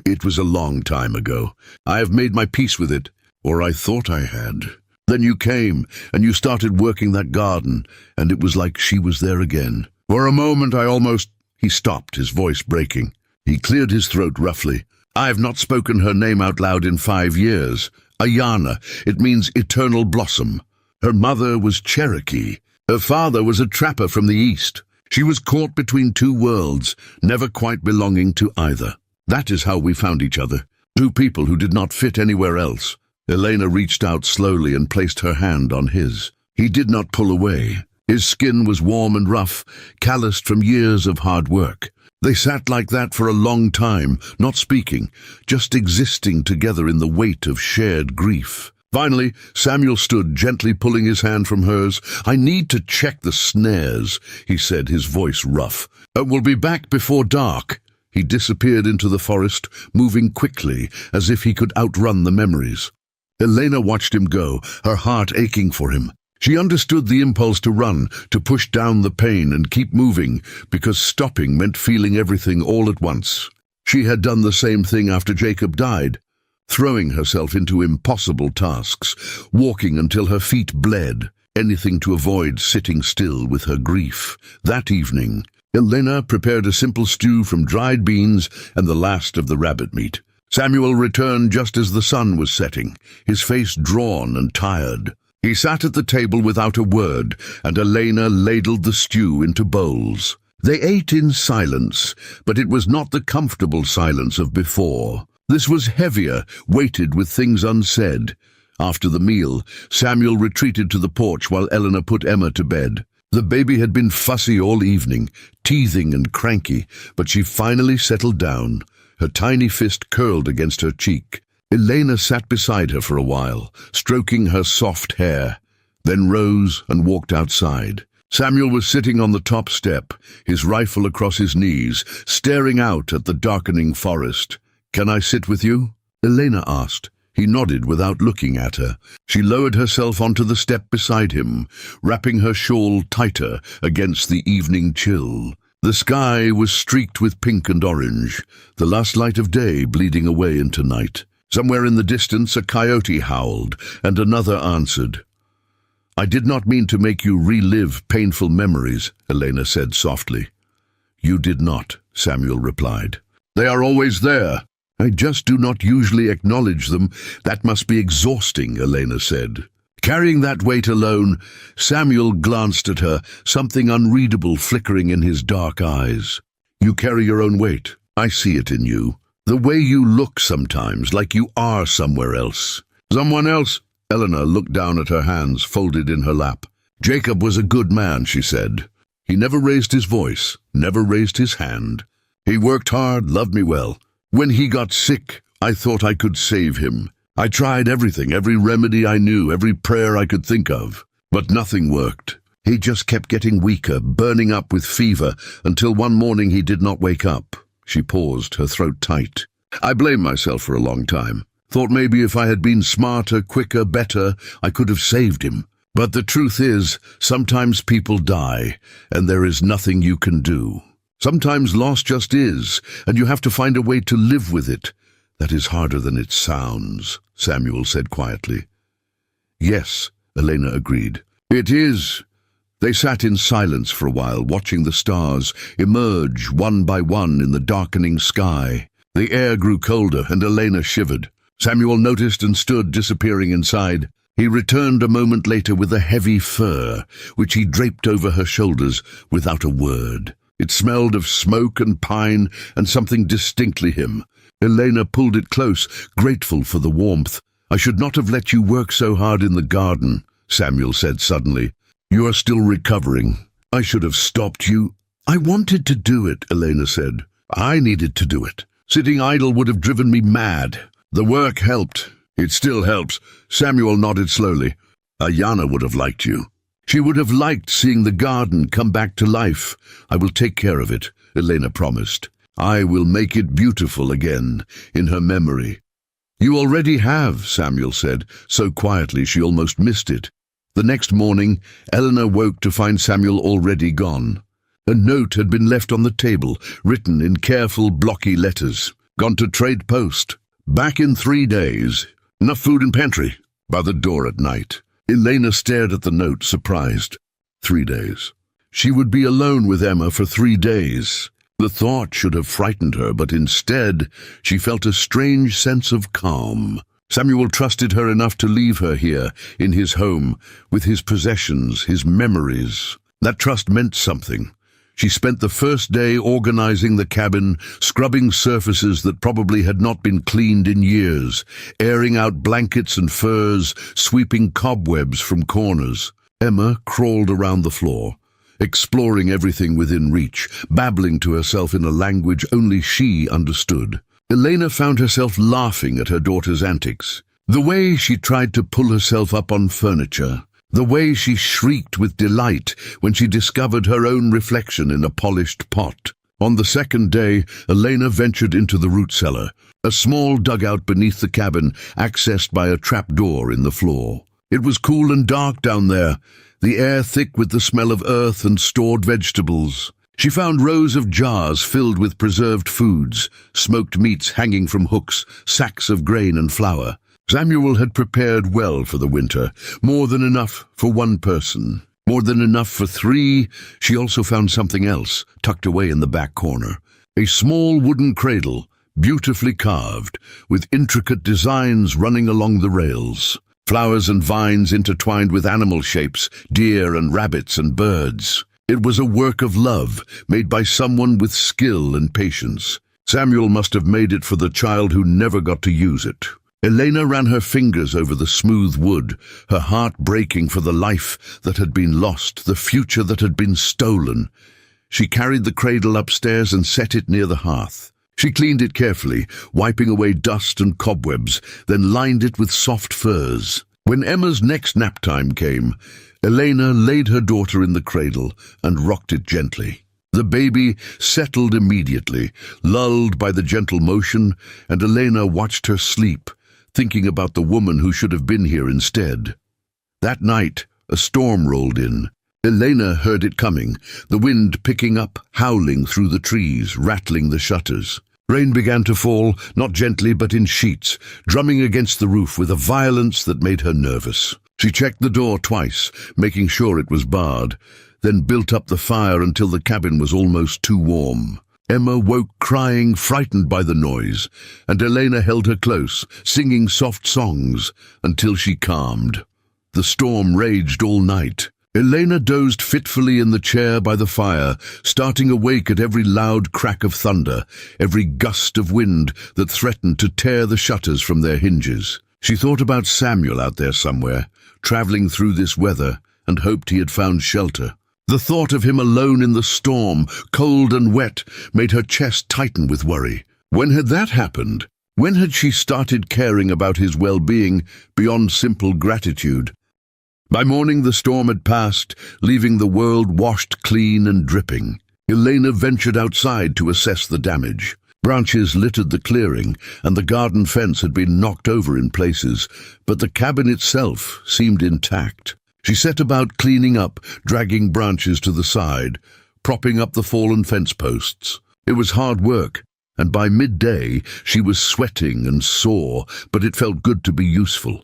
"It was a long time ago. I have made my peace with it, or I thought I had. Then you came, and you started working that garden, and it was like she was there again. For a moment I almost—" He stopped, his voice breaking. He cleared his throat roughly. "I have not spoken her name out loud in 5 years. Ayana, it means eternal blossom. Her mother was Cherokee. Her father was a trapper from the east. She was caught between 2 worlds, never quite belonging to either. That is how we found each other. 2 people who did not fit anywhere else." Elena reached out slowly and placed her hand on his. He did not pull away. His skin was warm and rough, calloused from years of hard work. They sat like that for a long time, not speaking, just existing together in the weight of shared grief. Finally, Samuel stood, gently pulling his hand from hers. "I need to check the snares," he said, his voice rough. "We'll be back before dark." He disappeared into the forest, moving quickly, as if he could outrun the memories. Elena watched him go, her heart aching for him. She understood the impulse to run, to push down the pain and keep moving, because stopping meant feeling everything all at once. She had done the same thing after Jacob died, throwing herself into impossible tasks, walking until her feet bled, anything to avoid sitting still with her grief. That evening, Elena prepared a simple stew from dried beans and the last of the rabbit meat. Samuel returned just as the sun was setting, his face drawn and tired. He sat at the table without a word, and Elena ladled the stew into bowls. They ate in silence, but it was not the comfortable silence of before. This was heavier, weighted with things unsaid. After the meal, Samuel retreated to the porch while Eleanor put Emma to bed. The baby had been fussy all evening, teething and cranky, but she finally settled down, her tiny fist curled against her cheek. Elena sat beside her for a while, stroking her soft hair, then rose and walked outside. Samuel was sitting on the top step, his rifle across his knees, staring out at the darkening forest. "Can I sit with you?" Elena asked. He nodded without looking at her. She lowered herself onto the step beside him, wrapping her shawl tighter against the evening chill. The sky was streaked with pink and orange, the last light of day bleeding away into night. Somewhere in the distance a coyote howled, and another answered. "I did not mean to make you relive painful memories," Elena said softly. "You did not," Samuel replied. "They are always there. I just do not usually acknowledge them. That must be exhausting," Elena said. Carrying that weight alone, Samuel glanced at her, something unreadable flickering in his dark eyes. "You carry your own weight. I see it in you. The way you look sometimes, like you are somewhere else." "Someone else?" Eleanor looked down at her hands, folded in her lap. "Jacob was a good man," she said. "He never raised his voice, never raised his hand. He worked hard, loved me well. When he got sick, I thought I could save him. I tried everything, every remedy I knew, every prayer I could think of. But nothing worked. He just kept getting weaker, burning up with fever, until one morning he did not wake up." She paused, her throat tight. "I blamed myself for a long time. Thought maybe if I had been smarter, quicker, better, I could have saved him. But the truth is, sometimes people die, and there is nothing you can do. Sometimes loss just is, and you have to find a way to live with it. That is harder than it sounds," Samuel said quietly. "Yes," Elena agreed. "It is." They sat in silence for a while, watching the stars emerge one by one in the darkening sky. The air grew colder, and Elena shivered. Samuel noticed and stood, disappearing inside. He returned a moment later with a heavy fur, which he draped over her shoulders without a word. It smelled of smoke and pine and something distinctly him. Elena pulled it close, grateful for the warmth. "I should not have let you work so hard in the garden," Samuel said suddenly. "You are still recovering. I should have stopped you." "I wanted to do it," Elena said. "I needed to do it. Sitting idle would have driven me mad. The work helped. It still helps." Samuel nodded slowly. "Ayana would have liked you. She would have liked seeing the garden come back to life. I will take care of it," Elena promised. "I will make it beautiful again, in her memory." "You already have," Samuel said, so quietly she almost missed it. The next morning, Eleanor woke to find Samuel already gone. A note had been left on the table, written in careful, blocky letters. "Gone to trade post. Back in 3 days. Enough food in pantry. By the door at night." Elena stared at the note, surprised. 3 days. She would be alone with Emma for 3 days. The thought should have frightened her, but instead she felt a strange sense of calm. Samuel trusted her enough to leave her here, in his home, with his possessions, his memories. That trust meant something. She spent the first day organizing the cabin, scrubbing surfaces that probably had not been cleaned in years, airing out blankets and furs, sweeping cobwebs from corners. Emma crawled around the floor, exploring everything within reach, babbling to herself in a language only she understood. Elena found herself laughing at her daughter's antics. The way she tried to pull herself up on furniture, the way she shrieked with delight when she discovered her own reflection in a polished pot. On the second day, Elena ventured into the root cellar, a small dugout beneath the cabin, accessed by a trapdoor in the floor. It was cool and dark down there, the air thick with the smell of earth and stored vegetables. She found rows of jars filled with preserved foods, smoked meats hanging from hooks, sacks of grain and flour. Samuel had prepared well for the winter, more than enough for one person. More than enough for three. She also found something else, tucked away in the back corner. A small wooden cradle, beautifully carved, with intricate designs running along the rails. Flowers and vines intertwined with animal shapes, deer and rabbits and birds. It was a work of love, made by someone with skill and patience. Samuel must have made it for the child who never got to use it. Elena ran her fingers over the smooth wood, her heart breaking for the life that had been lost, the future that had been stolen. She carried the cradle upstairs and set it near the hearth. She cleaned it carefully, wiping away dust and cobwebs, then lined it with soft furs. When Emma's next nap time came, Elena laid her daughter in the cradle and rocked it gently. The baby settled immediately, lulled by the gentle motion, and Elena watched her sleep, thinking about the woman who should have been here instead. That night, a storm rolled in. Elena heard it coming, the wind picking up, howling through the trees, rattling the shutters. Rain began to fall, not gently but in sheets, drumming against the roof with a violence that made her nervous. She checked the door twice, making sure it was barred, then built up the fire until the cabin was almost too warm. Emma woke crying, frightened by the noise, and Elena held her close, singing soft songs, until she calmed. The storm raged all night. Elena dozed fitfully in the chair by the fire, starting awake at every loud crack of thunder, every gust of wind that threatened to tear the shutters from their hinges. She thought about Samuel out there somewhere, traveling through this weather, and hoped he had found shelter. The thought of him alone in the storm, cold and wet, made her chest tighten with worry. When had that happened? When had she started caring about his well-being beyond simple gratitude? By morning the storm had passed, leaving the world washed clean and dripping. Elena ventured outside to assess the damage. Branches littered the clearing, and the garden fence had been knocked over in places, but the cabin itself seemed intact. She set about cleaning up, dragging branches to the side, propping up the fallen fence posts. It was hard work, and by midday she was sweating and sore, but it felt good to be useful.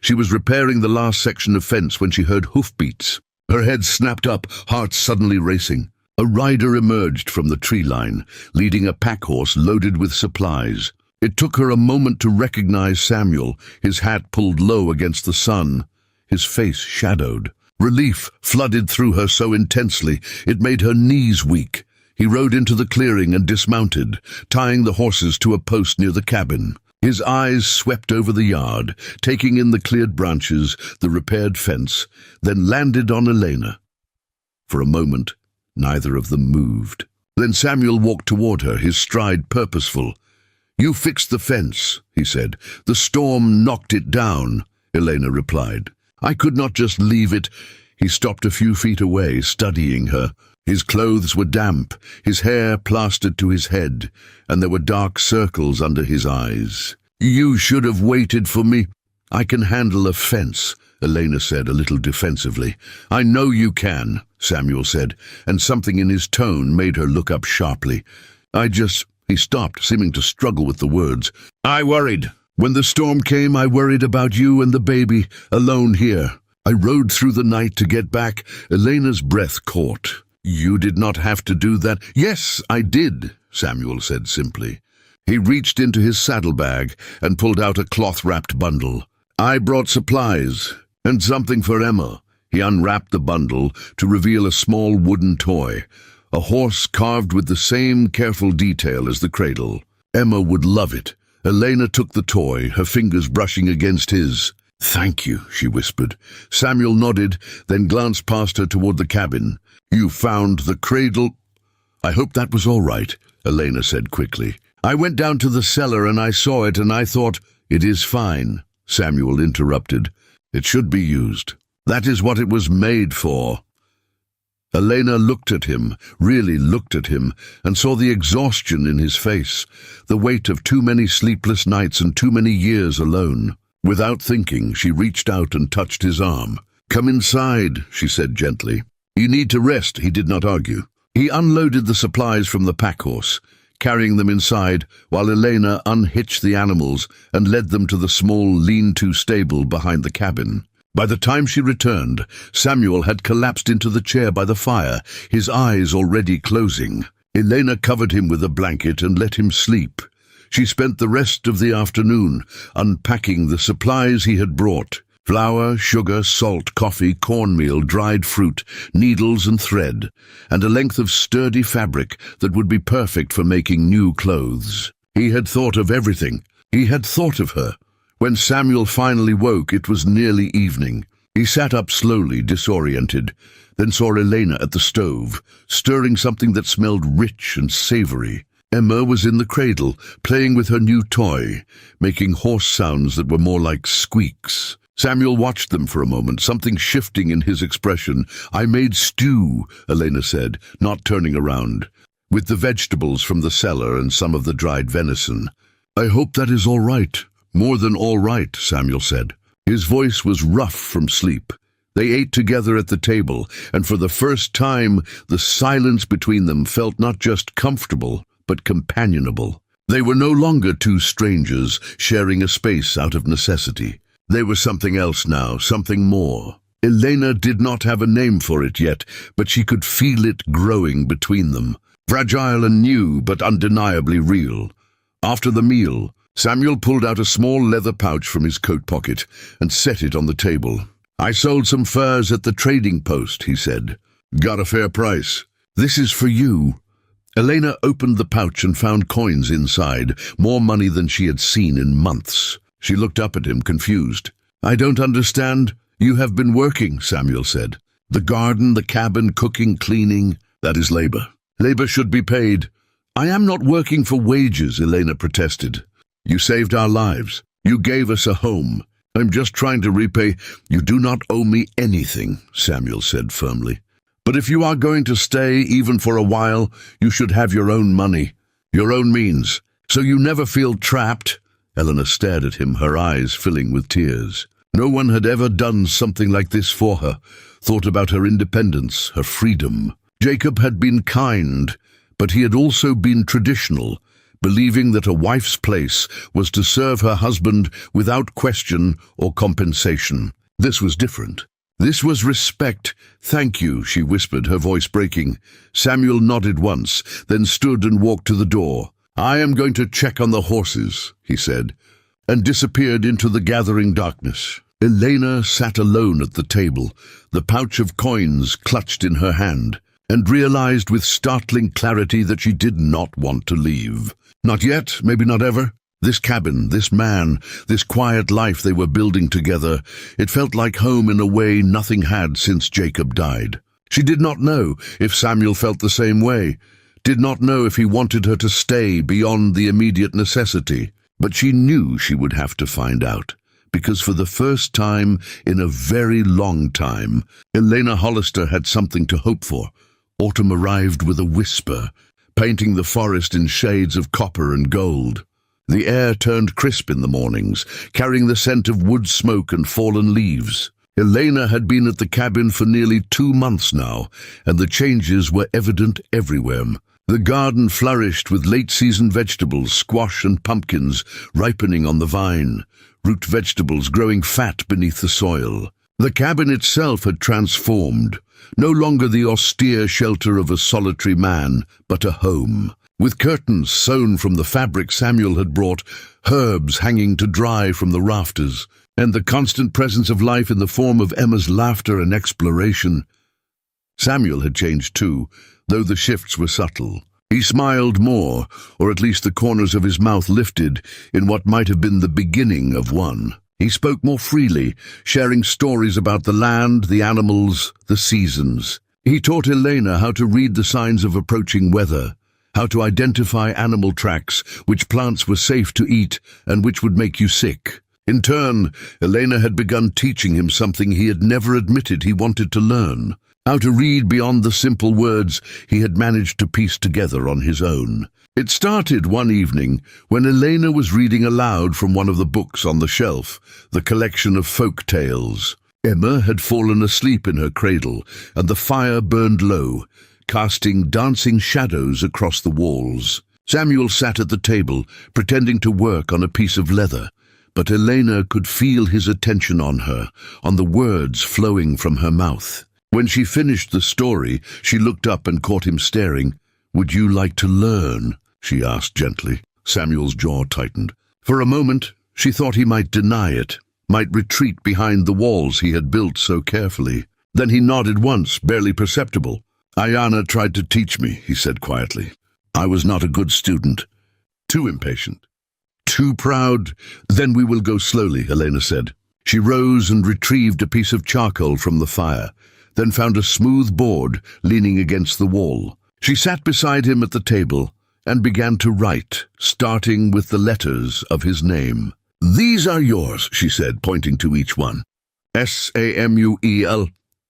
She was repairing the last section of fence when she heard hoofbeats. Her head snapped up, heart suddenly racing. A rider emerged from the tree line, leading a pack horse loaded with supplies. It took her a moment to recognize Samuel, his hat pulled low against the sun, his face shadowed. Relief flooded through her so intensely it made her knees weak. He rode into the clearing and dismounted, tying the horses to a post near the cabin. His eyes swept over the yard, taking in the cleared branches, the repaired fence, then landed on Elena. For a moment, neither of them moved. Then Samuel walked toward her, his stride purposeful. "You fixed the fence," he said. "The storm knocked it down," Elena replied. "I could not just leave it." He stopped a few feet away, studying her. His clothes were damp, his hair plastered to his head, and there were dark circles under his eyes. "You should have waited for me." "I can handle a fence," Elena said a little defensively. "I know you can," Samuel said, and something in his tone made her look up sharply. He stopped, seeming to struggle with the words. "I worried. When the storm came, I worried about you and the baby, alone here. I rode through the night to get back." Elena's breath caught. "You did not have to do that." "Yes, I did," Samuel said simply. He reached into his saddlebag and pulled out a cloth-wrapped bundle. "I brought supplies, and something for Emma." He unwrapped the bundle to reveal a small wooden toy, a horse carved with the same careful detail as the cradle. Emma would love it. Elena took the toy, her fingers brushing against his. "Thank you," she whispered. Samuel nodded, then glanced past her toward the cabin. "You found the cradle—" "I hope that was all right," Elena said quickly. "I went down to the cellar and I saw it and I thought—" "It is fine," Samuel interrupted. "It should be used. That is what it was made for." Elena looked at him, really looked at him, and saw the exhaustion in his face, the weight of too many sleepless nights and too many years alone. Without thinking, she reached out and touched his arm. "Come inside," she said gently. "You need to rest," he did not argue. He unloaded the supplies from the pack-horse, carrying them inside, while Elena unhitched the animals and led them to the small lean-to stable behind the cabin. By the time she returned, Samuel had collapsed into the chair by the fire, his eyes already closing. Elena covered him with a blanket and let him sleep. She spent the rest of the afternoon unpacking the supplies he had brought: flour, sugar, salt, coffee, cornmeal, dried fruit, needles and thread, and a length of sturdy fabric that would be perfect for making new clothes. He had thought of everything. He had thought of her. When Samuel finally woke, it was nearly evening. He sat up slowly, disoriented, then saw Elena at the stove, stirring something that smelled rich and savory. Emma was in the cradle, playing with her new toy, making horse sounds that were more like squeaks. Samuel watched them for a moment, something shifting in his expression. "I made stew," Elena said, not turning around, "with the vegetables from the cellar and some of the dried venison." "I hope that is all right." "More than all right," Samuel said. His voice was rough from sleep. They ate together at the table, and for the first time the silence between them felt not just comfortable, but companionable. They were no longer two strangers sharing a space out of necessity. They were something else now, something more. Elena did not have a name for it yet, but she could feel it growing between them. Fragile and new, but undeniably real. After the meal, Samuel pulled out a small leather pouch from his coat pocket and set it on the table. "I sold some furs at the trading post," he said. "Got a fair price." "This is for you." Elena opened the pouch and found coins inside, more money than she had seen in months. She looked up at him, confused. "I don't understand." "You have been working," Samuel said. "The garden, the cabin, cooking, cleaning, that is labor. Labor should be paid." "I am not working for wages," Elena protested. "You saved our lives. You gave us a home. I'm just trying to repay—" "You do not owe me anything," Samuel said firmly. "But if you are going to stay, even for a while, you should have your own money, your own means, so you never feel trapped." Elena stared at him, her eyes filling with tears. No one had ever done something like this for her, thought about her independence, her freedom. Jacob had been kind, but he had also been traditional, believing that a wife's place was to serve her husband without question or compensation. This was different. This was respect. "Thank you," she whispered, her voice breaking. Samuel nodded once, then stood and walked to the door. "I am going to check on the horses," he said, and disappeared into the gathering darkness. Elena sat alone at the table, the pouch of coins clutched in her hand, and realized with startling clarity that she did not want to leave. Not yet, maybe not ever. This cabin, this man, this quiet life they were building together, it felt like home in a way nothing had since Jacob died. She did not know if Samuel felt the same way, did not know if he wanted her to stay beyond the immediate necessity. But she knew she would have to find out, because for the first time in a very long time, Elena Hollister had something to hope for. Autumn arrived with a whisper, painting the forest in shades of copper and gold. The air turned crisp in the mornings, carrying the scent of wood smoke and fallen leaves. Elena had been at the cabin for nearly 2 months now, and the changes were evident everywhere. The garden flourished with late-season vegetables, squash and pumpkins ripening on the vine, root vegetables growing fat beneath the soil. The cabin itself had transformed, no longer the austere shelter of a solitary man, but a home. With curtains sewn from the fabric Samuel had brought, herbs hanging to dry from the rafters, and the constant presence of life in the form of Emma's laughter and exploration. Samuel had changed too, though the shifts were subtle. He smiled more, or at least the corners of his mouth lifted, in what might have been the beginning of one. He spoke more freely, sharing stories about the land, the animals, the seasons. He taught Elena how to read the signs of approaching weather, how to identify animal tracks, which plants were safe to eat and which would make you sick. In turn, Elena had begun teaching him something he had never admitted he wanted to learn: how to read beyond the simple words he had managed to piece together on his own. It started one evening when Elena was reading aloud from one of the books on the shelf, the collection of folk tales. Emma had fallen asleep in her cradle, and the fire burned low, casting dancing shadows across the walls. Samuel sat at the table, pretending to work on a piece of leather, but Elena could feel his attention on her, on the words flowing from her mouth. When she finished the story, she looked up and caught him staring. "Would you like to learn?" she asked gently. Samuel's jaw tightened. For a moment, she thought he might deny it, might retreat behind the walls he had built so carefully. Then he nodded once, barely perceptible. "Ayana tried to teach me," he said quietly. "I was not a good student. Too impatient. Too proud." "Then we will go slowly," Elena said. She rose and retrieved a piece of charcoal from the fire, then found a smooth board leaning against the wall. She sat beside him at the table and began to write, starting with the letters of his name. "These are yours," she said, pointing to each one. Samuel.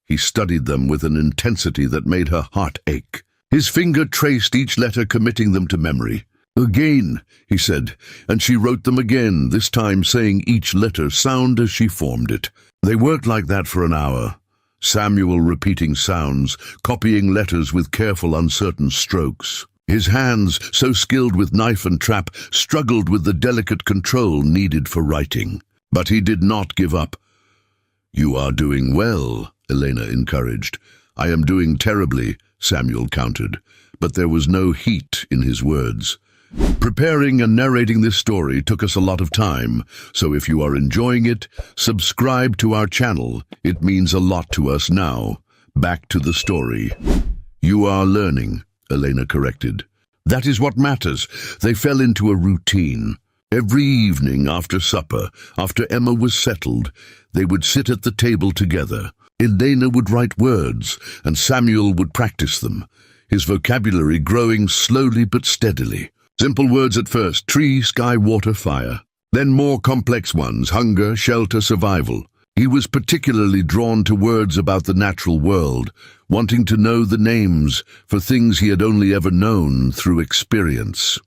He studied them with an intensity that made her heart ache. His finger traced each letter, committing them to memory. "Again," he said, and she wrote them again, this time saying each letter sound as she formed it. They worked like that for an hour, Samuel repeating sounds, copying letters with careful, uncertain strokes. His hands, so skilled with knife and trap, struggled with the delicate control needed for writing. But he did not give up. "You are doing well," Elena encouraged. "I am doing terribly," Samuel countered, but there was no heat in his words. Preparing and narrating this story took us a lot of time, so if you are enjoying it, subscribe to our channel. It means a lot to us now. Back to the story. "You are learning," Elena corrected. "That is what matters." They fell into a routine. Every evening after supper, after Emma was settled, they would sit at the table together. Elena would write words, and Samuel would practice them, his vocabulary growing slowly but steadily. Simple words at first: tree, sky, water, fire. Then more complex ones: hunger, shelter, survival. He was particularly drawn to words about the natural world, wanting to know the names for things he had only ever known through experience.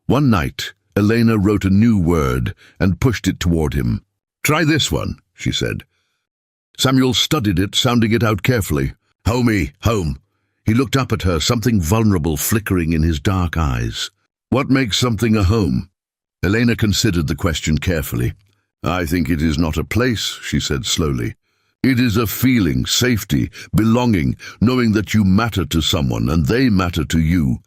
One night, Elena wrote a new word and pushed it toward him. "Try this one," she said. Samuel studied it, sounding it out carefully. "Homey, home." He looked up at her, something vulnerable flickering in his dark eyes. "What makes something a home?" Elena considered the question carefully. "I think it is not a place," she said slowly. "It is a feeling, safety, belonging, knowing that you matter to someone and they matter to you."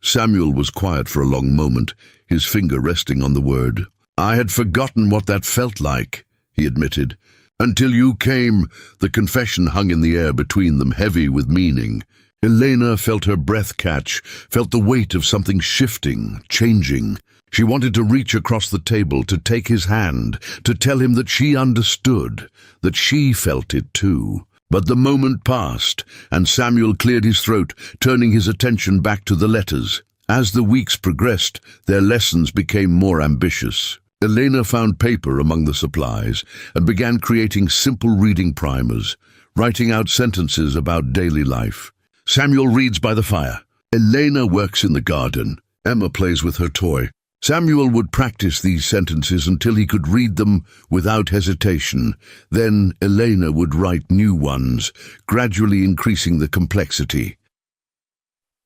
Samuel was quiet for a long moment, his finger resting on the word. "I had forgotten what that felt like," he admitted. "Until you came." The confession hung in the air between them, heavy with meaning. Elena felt her breath catch, felt the weight of something shifting, changing. She wanted to reach across the table, to take his hand, to tell him that she understood, that she felt it too. But the moment passed, and Samuel cleared his throat, turning his attention back to the letters. As the weeks progressed, their lessons became more ambitious. Elena found paper among the supplies and began creating simple reading primers, writing out sentences about daily life. Samuel reads by the fire. Elena works in the garden. Emma plays with her toy. Samuel would practice these sentences until he could read them without hesitation. Then Elena would write new ones, gradually increasing the complexity.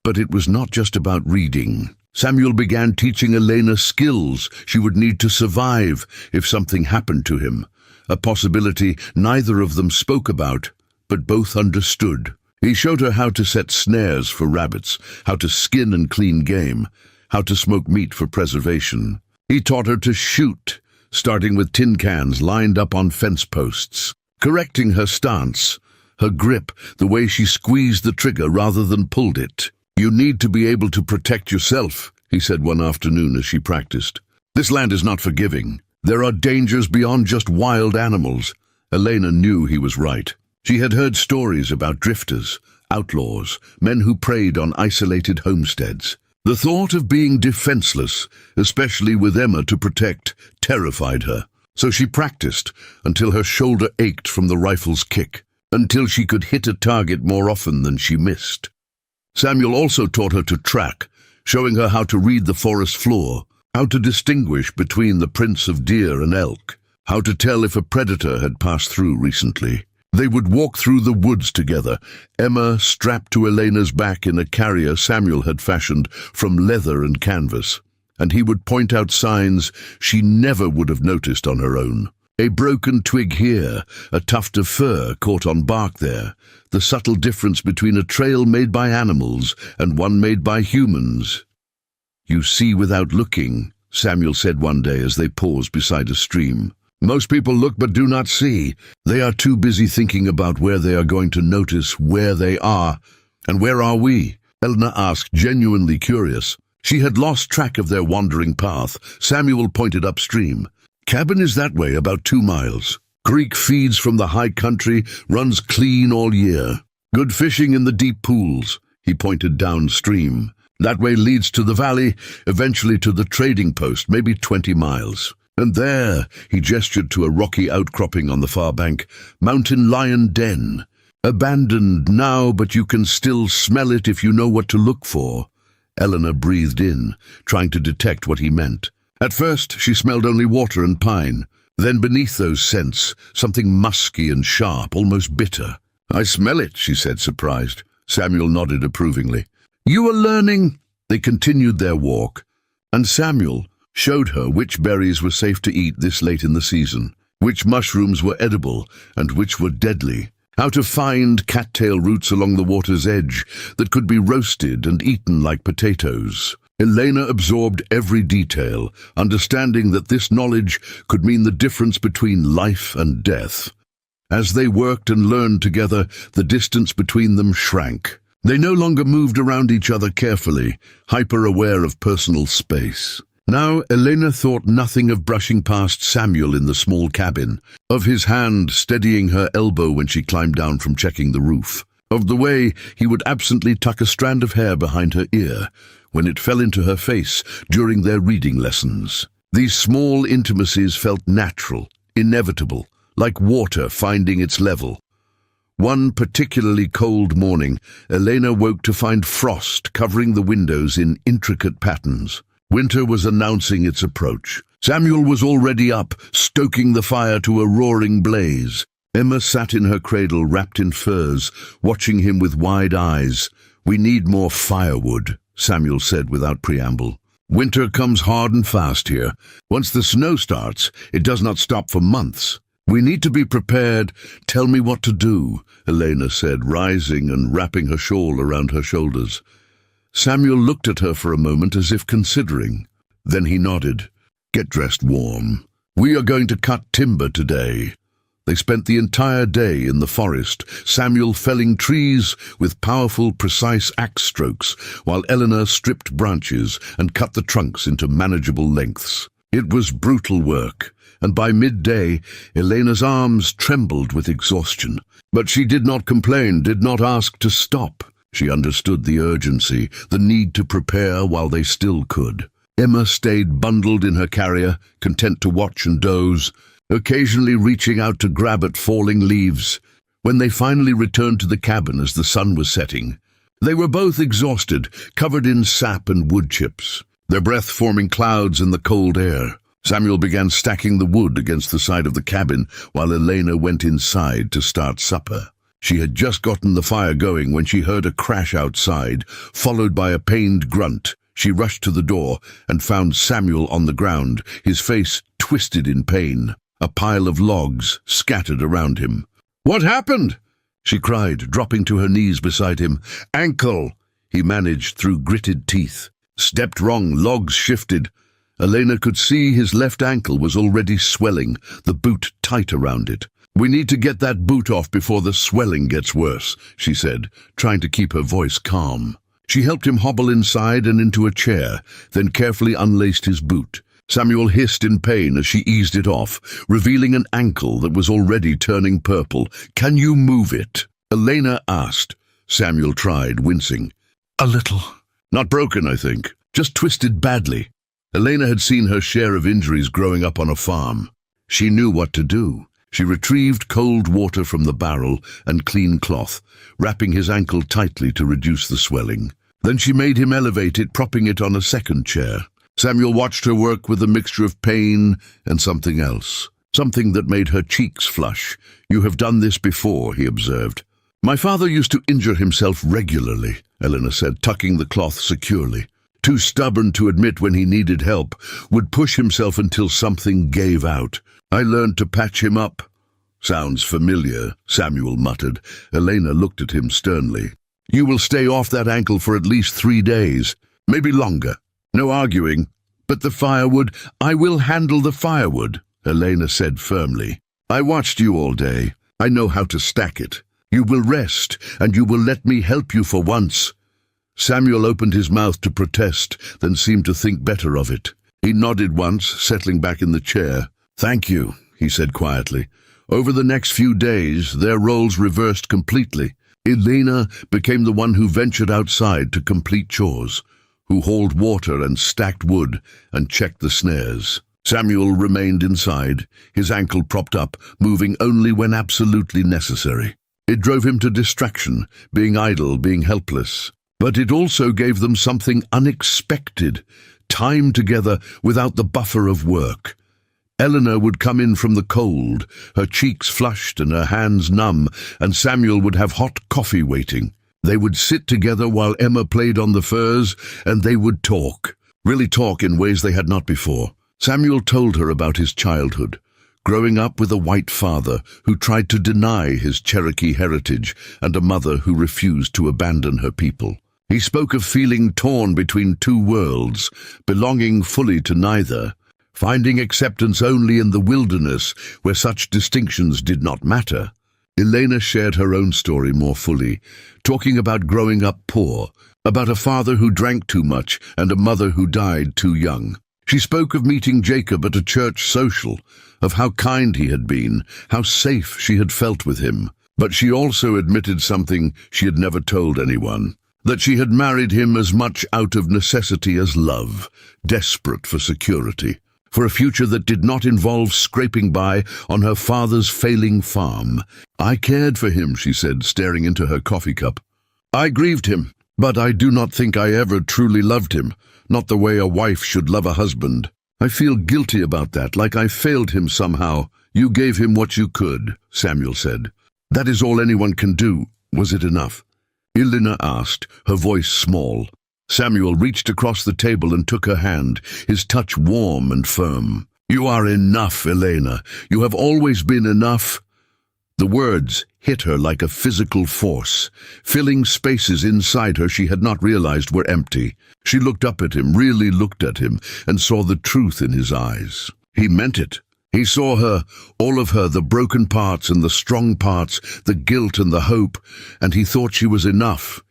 But it was not just about reading. Samuel began teaching Elena skills she would need to survive if something happened to him, a possibility neither of them spoke about, but both understood. He showed her how to set snares for rabbits, how to skin and clean game, how to smoke meat for preservation. He taught her to shoot, starting with tin cans lined up on fence posts, correcting her stance, her grip, the way she squeezed the trigger rather than pulled it. "You need to be able to protect yourself," he said one afternoon as she practiced. "This land is not forgiving. There are dangers beyond just wild animals. Elena knew he was right. She had heard stories about drifters, outlaws, men who preyed on isolated homesteads. The thought of being defenseless, especially with Emma to protect, terrified her. So she practiced until her shoulder ached from the rifle's kick, until she could hit a target more often than she missed. Samuel also taught her to track, showing her how to read the forest floor, how to distinguish between the prints of deer and elk, how to tell if a predator had passed through recently. They would walk through the woods together, Emma strapped to Elena's back in a carrier Samuel had fashioned from leather and canvas, and he would point out signs she never would have noticed on her own. A broken twig here, a tuft of fur caught on bark there, the subtle difference between a trail made by animals and one made by humans. "You see without looking," Samuel said one day as they paused beside a stream. "Most people look but do not see. They are too busy thinking about where they are going to notice where they are." "And where are we?" Elena asked, genuinely curious. She had lost track of their wandering path. Samuel pointed upstream. "Cabin is that way, about 2 miles. Creek feeds from the high country, runs clean all year. Good fishing in the deep pools." He pointed downstream. "That way leads to the valley, eventually to the trading post, maybe 20 miles. And there," he gestured to a rocky outcropping on the far bank, "Mountain Lion Den. Abandoned now, but you can still smell it if you know what to look for." Eleanor breathed in, trying to detect what he meant. At first, she smelled only water and pine. Then beneath those scents, something musky and sharp, almost bitter. "I smell it," she said, surprised. Samuel nodded approvingly. "You are learning." They continued their walk, and Samuel showed her which berries were safe to eat this late in the season, which mushrooms were edible and which were deadly, how to find cattail roots along the water's edge that could be roasted and eaten like potatoes. Elena absorbed every detail, understanding that this knowledge could mean the difference between life and death. As they worked and learned together, the distance between them shrank. They no longer moved around each other carefully, hyper-aware of personal space. Now Elena thought nothing of brushing past Samuel in the small cabin, of his hand steadying her elbow when she climbed down from checking the roof, of the way he would absently tuck a strand of hair behind her ear when it fell into her face during their reading lessons. These small intimacies felt natural, inevitable, like water finding its level. One particularly cold morning, Elena woke to find frost covering the windows in intricate patterns. Winter was announcing its approach. Samuel was already up, stoking the fire to a roaring blaze. Emma sat in her cradle wrapped in furs, watching him with wide eyes. "We need more firewood," Samuel said without preamble. "Winter comes hard and fast here. Once the snow starts, it does not stop for months. We need to be prepared. Tell me what to do," Elena said, rising and wrapping her shawl around her shoulders. Samuel looked at her for a moment as if considering. Then he nodded. "Get dressed warm. We are going to cut timber today." They spent the entire day in the forest, Samuel felling trees with powerful, precise axe strokes, while Eleanor stripped branches and cut the trunks into manageable lengths. It was brutal work, and by midday, Elena's arms trembled with exhaustion. But she did not complain, did not ask to stop. She understood the urgency, the need to prepare while they still could. Emma stayed bundled in her carrier, content to watch and doze, occasionally reaching out to grab at falling leaves. When they finally returned to the cabin as the sun was setting, they were both exhausted, covered in sap and wood chips, their breath forming clouds in the cold air. Samuel began stacking the wood against the side of the cabin while Elena went inside to start supper. She had just gotten the fire going when she heard a crash outside, followed by a pained grunt. She rushed to the door and found Samuel on the ground, his face twisted in pain, a pile of logs scattered around him. "What happened?" she cried, dropping to her knees beside him. "Ankle," he managed through gritted teeth. "Stepped wrong, logs shifted." Elena could see his left ankle was already swelling, the boot tight around it. "We need to get that boot off before the swelling gets worse," she said, trying to keep her voice calm. She helped him hobble inside and into a chair, then carefully unlaced his boot. Samuel hissed in pain as she eased it off, revealing an ankle that was already turning purple. "Can you move it?" Elena asked. Samuel tried, wincing. "A little." "Not broken, I think. Just twisted badly." Elena had seen her share of injuries growing up on a farm. She knew what to do. She retrieved cold water from the barrel and clean cloth, wrapping his ankle tightly to reduce the swelling. Then she made him elevate it, propping it on a second chair. Samuel watched her work with a mixture of pain and something else, something that made her cheeks flush. "You have done this before," he observed. "My father used to injure himself regularly," Elena said, tucking the cloth securely. "Too stubborn to admit when he needed help, would push himself until something gave out. I learned to patch him up." "Sounds familiar," Samuel muttered. Elena looked at him sternly. "You will stay off that ankle for at least 3 days, maybe longer. No arguing. But the firewood—" "I will handle the firewood," Elena said firmly. "I watched you all day. I know how to stack it. You will rest, and you will let me help you for once." Samuel opened his mouth to protest, then seemed to think better of it. He nodded once, settling back in the chair. "Thank you," he said quietly. Over the next few days, their roles reversed completely. Elena became the one who ventured outside to complete chores, who hauled water and stacked wood and checked the snares. Samuel remained inside, his ankle propped up, moving only when absolutely necessary. It drove him to distraction, being idle, being helpless. But it also gave them something unexpected, time together without the buffer of work. Eleanor would come in from the cold, her cheeks flushed and her hands numb, and Samuel would have hot coffee waiting. They would sit together while Emma played on the furs, and they would talk, really talk in ways they had not before. Samuel told her about his childhood, growing up with a white father who tried to deny his Cherokee heritage and a mother who refused to abandon her people. He spoke of feeling torn between two worlds, belonging fully to neither, finding acceptance only in the wilderness where such distinctions did not matter. Elena shared her own story more fully, talking about growing up poor, about a father who drank too much and a mother who died too young. She spoke of meeting Jacob at a church social, of how kind he had been, how safe she had felt with him. But she also admitted something she had never told anyone, that she had married him as much out of necessity as love, desperate for security, for a future that did not involve scraping by on her father's failing farm. "I cared for him," she said, staring into her coffee cup. "I grieved him, but I do not think I ever truly loved him, not the way a wife should love a husband. I feel guilty about that, like I failed him somehow." "You gave him what you could," Samuel said. "That is all anyone can do. Was it enough?" Elena asked, her voice small. Samuel reached across the table and took her hand, his touch warm and firm. "You are enough, Elena. You have always been enough." The words hit her like a physical force, filling spaces inside her she had not realized were empty. She looked up at him, really looked at him, and saw the truth in his eyes. He meant it. He saw her, all of her, the broken parts and the strong parts, the guilt and the hope, and he thought she was enough.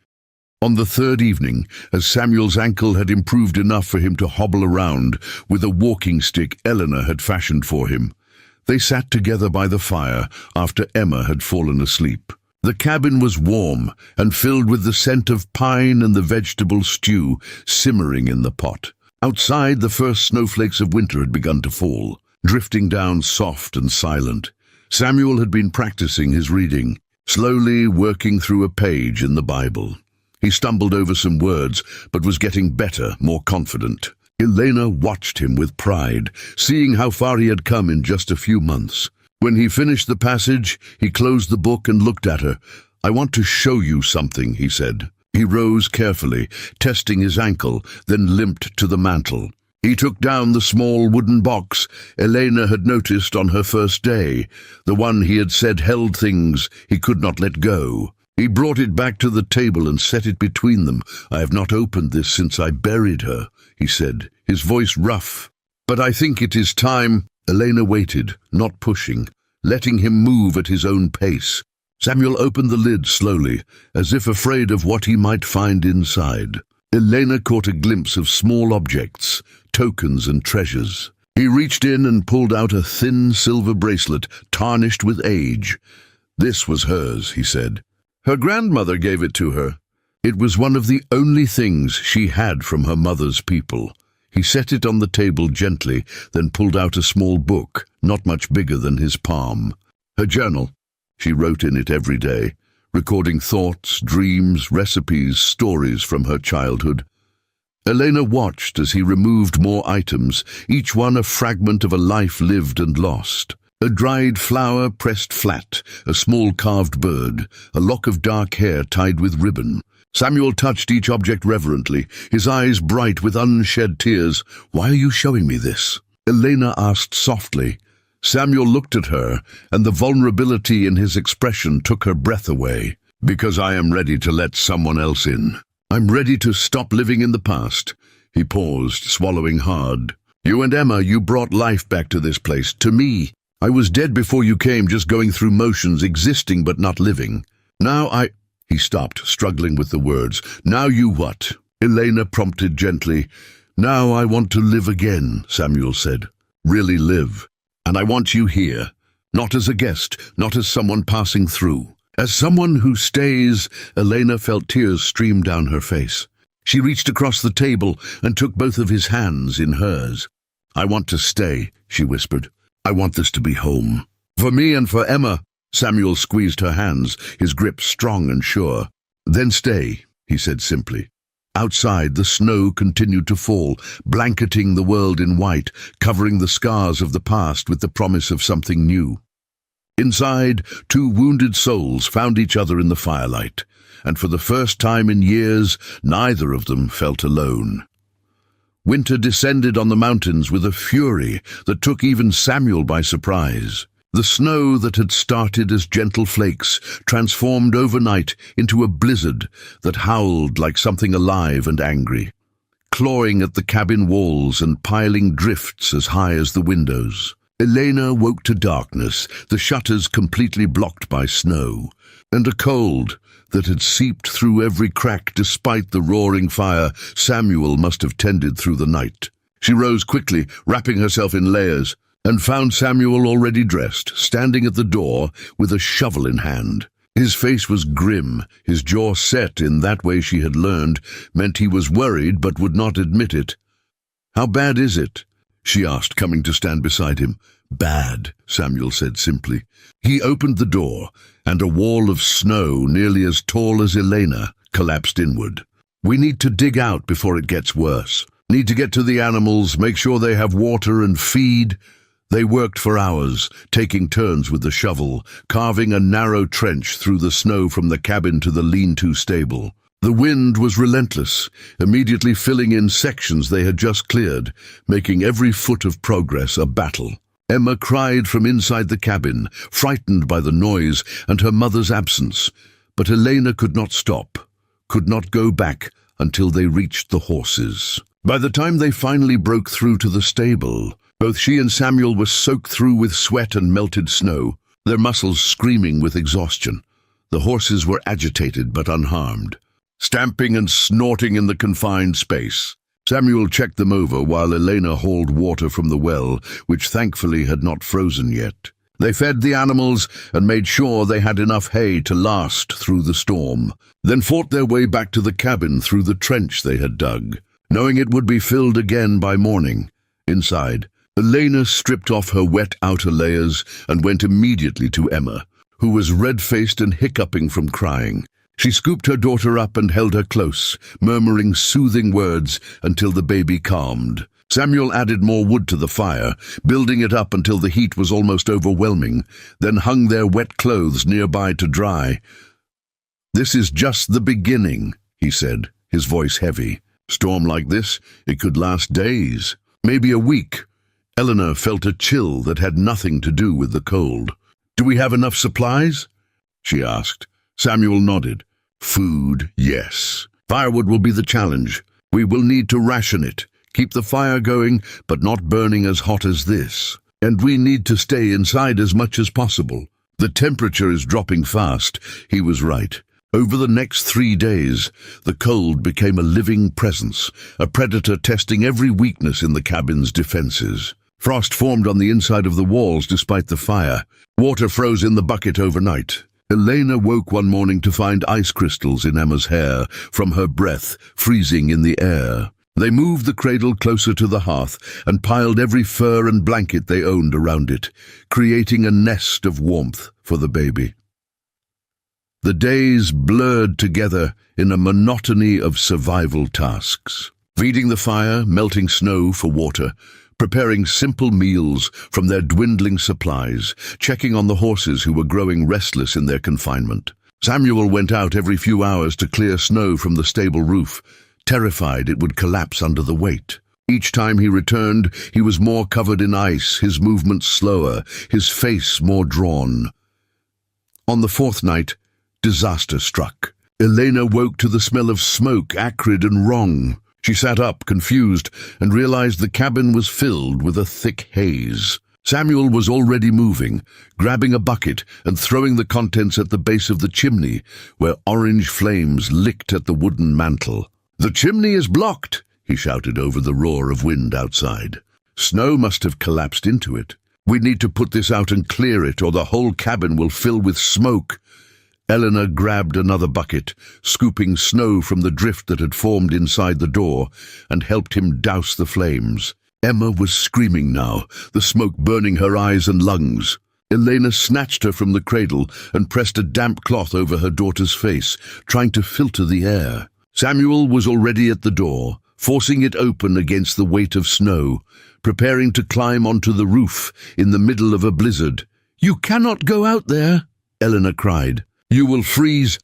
On the third evening, as Samuel's ankle had improved enough for him to hobble around with a walking stick Eleanor had fashioned for him, they sat together by the fire after Emma had fallen asleep. The cabin was warm and filled with the scent of pine and the vegetable stew simmering in the pot. Outside, the first snowflakes of winter had begun to fall, drifting down soft and silent. Samuel had been practicing his reading, slowly working through a page in the Bible. He stumbled over some words, but was getting better, more confident. Elena watched him with pride, seeing how far he had come in just a few months. When he finished the passage, he closed the book and looked at her. "I want to show you something," he said. He rose carefully, testing his ankle, then limped to the mantel. He took down the small wooden box Elena had noticed on her first day, the one he had said held things he could not let go. He brought it back to the table and set it between them. "I have not opened this since I buried her," he said, his voice rough. "But I think it is time." Elena waited, not pushing, letting him move at his own pace. Samuel opened the lid slowly, as if afraid of what he might find inside. Elena caught a glimpse of small objects, tokens and treasures. He reached in and pulled out a thin silver bracelet, tarnished with age. This was hers, he said. Her grandmother gave it to her. It was one of the only things she had from her mother's people. He set it on the table gently, then pulled out a small book, not much bigger than his palm. Her journal. She wrote in it every day, recording thoughts, dreams, recipes, stories from her childhood. Elena watched as he removed more items, each one a fragment of a life lived and lost. A dried flower pressed flat, a small carved bird, a lock of dark hair tied with ribbon. Samuel touched each object reverently, his eyes bright with unshed tears. "Why are you showing me this?" Elena asked softly. Samuel looked at her, and the vulnerability in his expression took her breath away. "Because I am ready to let someone else in. I'm ready to stop living in the past." He paused, swallowing hard. "You and Emma, you brought life back to this place, to me. I was dead before you came, just going through motions, existing but not living. Now He stopped, struggling with the words. "Now you what?" Elena prompted gently. "Now I want to live again," Samuel said. "Really live. And I want you here. Not as a guest, not as someone passing through. As someone who stays." Elena felt tears stream down her face. She reached across the table and took both of his hands in hers. "I want to stay," she whispered. "I want this to be home. For me and for Emma." Samuel squeezed her hands, his grip strong and sure. "Then stay," he said simply. Outside, the snow continued to fall, blanketing the world in white, covering the scars of the past with the promise of something new. Inside, two wounded souls found each other in the firelight, and for the first time in years, neither of them felt alone. Winter descended on the mountains with a fury that took even Samuel by surprise. The snow that had started as gentle flakes transformed overnight into a blizzard that howled like something alive and angry, clawing at the cabin walls and piling drifts as high as the windows. Elena woke to darkness, the shutters completely blocked by snow, and a cold that had seeped through every crack despite the roaring fire Samuel must have tended through the night. She rose quickly, wrapping herself in layers, and found Samuel already dressed, standing at the door with a shovel in hand. His face was grim, his jaw set in that way she had learned, meant he was worried but would not admit it. "How bad is it?" she asked, coming to stand beside him. "Bad," Samuel said simply. He opened the door, and a wall of snow nearly as tall as Elena collapsed inward. "We need to dig out before it gets worse. Need to get to the animals, make sure they have water and feed." They worked for hours, taking turns with the shovel, carving a narrow trench through the snow from the cabin to the lean-to stable. The wind was relentless, immediately filling in sections they had just cleared, making every foot of progress a battle. Emma cried from inside the cabin, frightened by the noise and her mother's absence, but Elena could not stop, could not go back until they reached the horses. By the time they finally broke through to the stable, both she and Samuel were soaked through with sweat and melted snow, their muscles screaming with exhaustion. The horses were agitated but unharmed, stamping and snorting in the confined space. Samuel checked them over while Elena hauled water from the well, which thankfully had not frozen yet. They fed the animals and made sure they had enough hay to last through the storm, then fought their way back to the cabin through the trench they had dug, knowing it would be filled again by morning. Inside, Elena stripped off her wet outer layers and went immediately to Emma, who was red-faced and hiccuping from crying. She scooped her daughter up and held her close, murmuring soothing words until the baby calmed. Samuel added more wood to the fire, building it up until the heat was almost overwhelming, then hung their wet clothes nearby to dry. "This is just the beginning," he said, his voice heavy. "Storm like this, it could last days, maybe a week." Eleanor felt a chill that had nothing to do with the cold. "Do we have enough supplies?" she asked. Samuel nodded. "Food, yes. Firewood will be the challenge. We will need to ration it, keep the fire going, but not burning as hot as this. And we need to stay inside as much as possible. The temperature is dropping fast." He was right. Over the next 3 days, the cold became a living presence, a predator testing every weakness in the cabin's defenses. Frost formed on the inside of the walls despite the fire. Water froze in the bucket overnight. Elena woke one morning to find ice crystals in Emma's hair, from her breath freezing in the air. They moved the cradle closer to the hearth and piled every fur and blanket they owned around it, creating a nest of warmth for the baby. The days blurred together in a monotony of survival tasks. Feeding the fire, melting snow for water, preparing simple meals from their dwindling supplies, checking on the horses who were growing restless in their confinement. Samuel went out every few hours to clear snow from the stable roof, terrified it would collapse under the weight. Each time he returned, he was more covered in ice, his movements slower, his face more drawn. On the 4th night, disaster struck. Elena woke to the smell of smoke, acrid and wrong. She sat up, confused, and realized the cabin was filled with a thick haze. Samuel was already moving, grabbing a bucket and throwing the contents at the base of the chimney, where orange flames licked at the wooden mantel. "The chimney is blocked," he shouted over the roar of wind outside. "Snow must have collapsed into it. We need to put this out and clear it, or the whole cabin will fill with smoke." Eleanor grabbed another bucket, scooping snow from the drift that had formed inside the door, and helped him douse the flames. Emma was screaming now, the smoke burning her eyes and lungs. Elena snatched her from the cradle and pressed a damp cloth over her daughter's face, trying to filter the air. Samuel was already at the door, forcing it open against the weight of snow, preparing to climb onto the roof in the middle of a blizzard. "You cannot go out there," Eleanor cried. "You will freeze.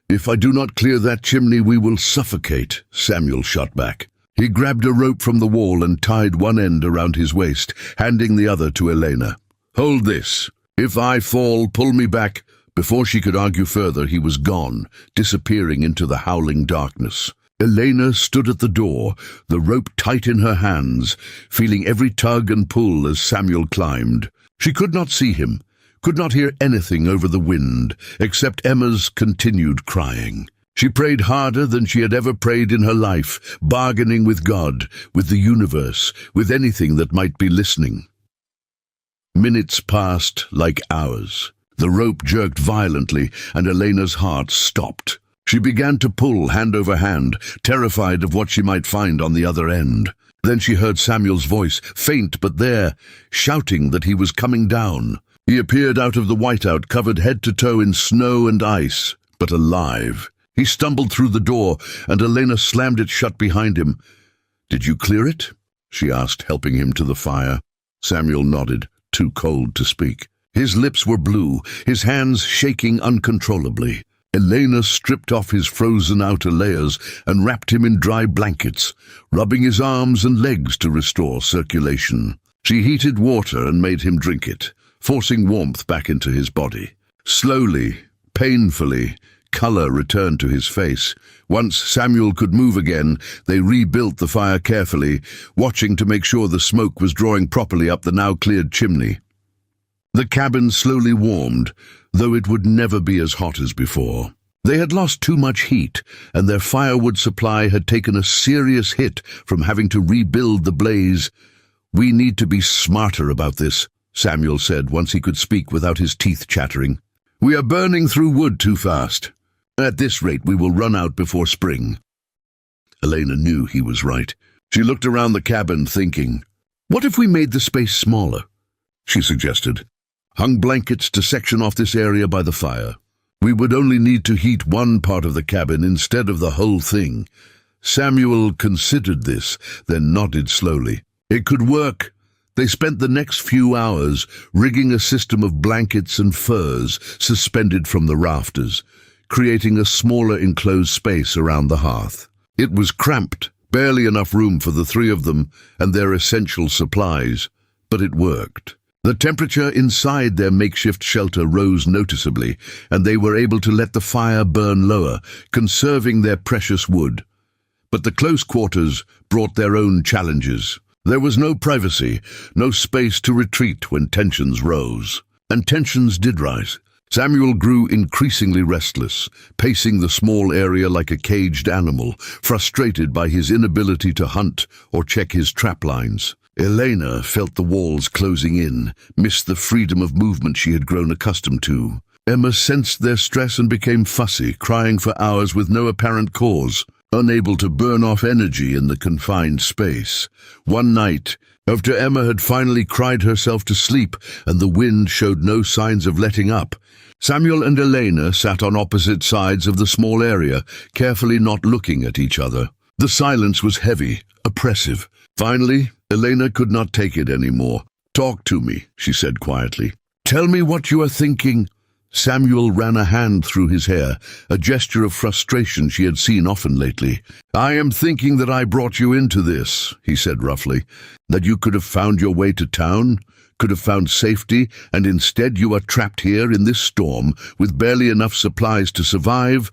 If I do not clear that chimney, we will suffocate," Samuel shot back. He grabbed a rope from the wall and tied one end around his waist, handing the other to Elena. "Hold this. If I fall, pull me back." Before she could argue further, he was gone, disappearing into the howling darkness. Elena stood at the door, the rope tight in her hands, feeling every tug and pull as Samuel climbed. She could not see him, could not hear anything over the wind, except Emma's continued crying. She prayed harder than she had ever prayed in her life, bargaining with God, with the universe, with anything that might be listening. Minutes passed like hours. The rope jerked violently, and Elena's heart stopped. She began to pull hand over hand, terrified of what she might find on the other end. Then she heard Samuel's voice, faint but there, shouting that he was coming down. He appeared out of the whiteout, covered head to toe in snow and ice, but alive. He stumbled through the door, and Elena slammed it shut behind him. "Did you clear it?" she asked, helping him to the fire. Samuel nodded, too cold to speak. His lips were blue, his hands shaking uncontrollably. Elena stripped off his frozen outer layers and wrapped him in dry blankets, rubbing his arms and legs to restore circulation. She heated water and made him drink it, forcing warmth back into his body. Slowly, painfully, color returned to his face. Once Samuel could move again, they rebuilt the fire carefully, watching to make sure the smoke was drawing properly up the now cleared chimney. The cabin slowly warmed, though it would never be as hot as before. They had lost too much heat, and their firewood supply had taken a serious hit from having to rebuild the blaze. "We need to be smarter about this," Samuel said once he could speak without his teeth chattering. "We are burning through wood too fast. At this rate, we will run out before spring." Elena knew he was right. She looked around the cabin, thinking, "What if we made the space smaller?" she suggested. "Hung blankets to section off this area by the fire. We would only need to heat one part of the cabin instead of the whole thing." Samuel considered this, then nodded slowly. It could work. They spent the next few hours rigging a system of blankets and furs suspended from the rafters, creating a smaller enclosed space around the hearth. It was cramped, barely enough room for the three of them and their essential supplies, but it worked. The temperature inside their makeshift shelter rose noticeably, and they were able to let the fire burn lower, conserving their precious wood. But the close quarters brought their own challenges. There was no privacy, no space to retreat when tensions rose. And tensions did rise. Samuel grew increasingly restless, pacing the small area like a caged animal, frustrated by his inability to hunt or check his trap lines. Elena felt the walls closing in, missed the freedom of movement she had grown accustomed to. Emma sensed their stress and became fussy, crying for hours with no apparent cause, unable to burn off energy in the confined space. One night, after Emma had finally cried herself to sleep and the wind showed no signs of letting up, Samuel and Elena sat on opposite sides of the small area, carefully not looking at each other. The silence was heavy, oppressive. Finally, Elena could not take it anymore. "Talk to me," she said quietly. "Tell me what you are thinking." Samuel ran a hand through his hair, a gesture of frustration she had seen often lately. "I am thinking that I brought you into this," he said roughly. "That you could have found your way to town, could have found safety, and instead you are trapped here in this storm with barely enough supplies to survive."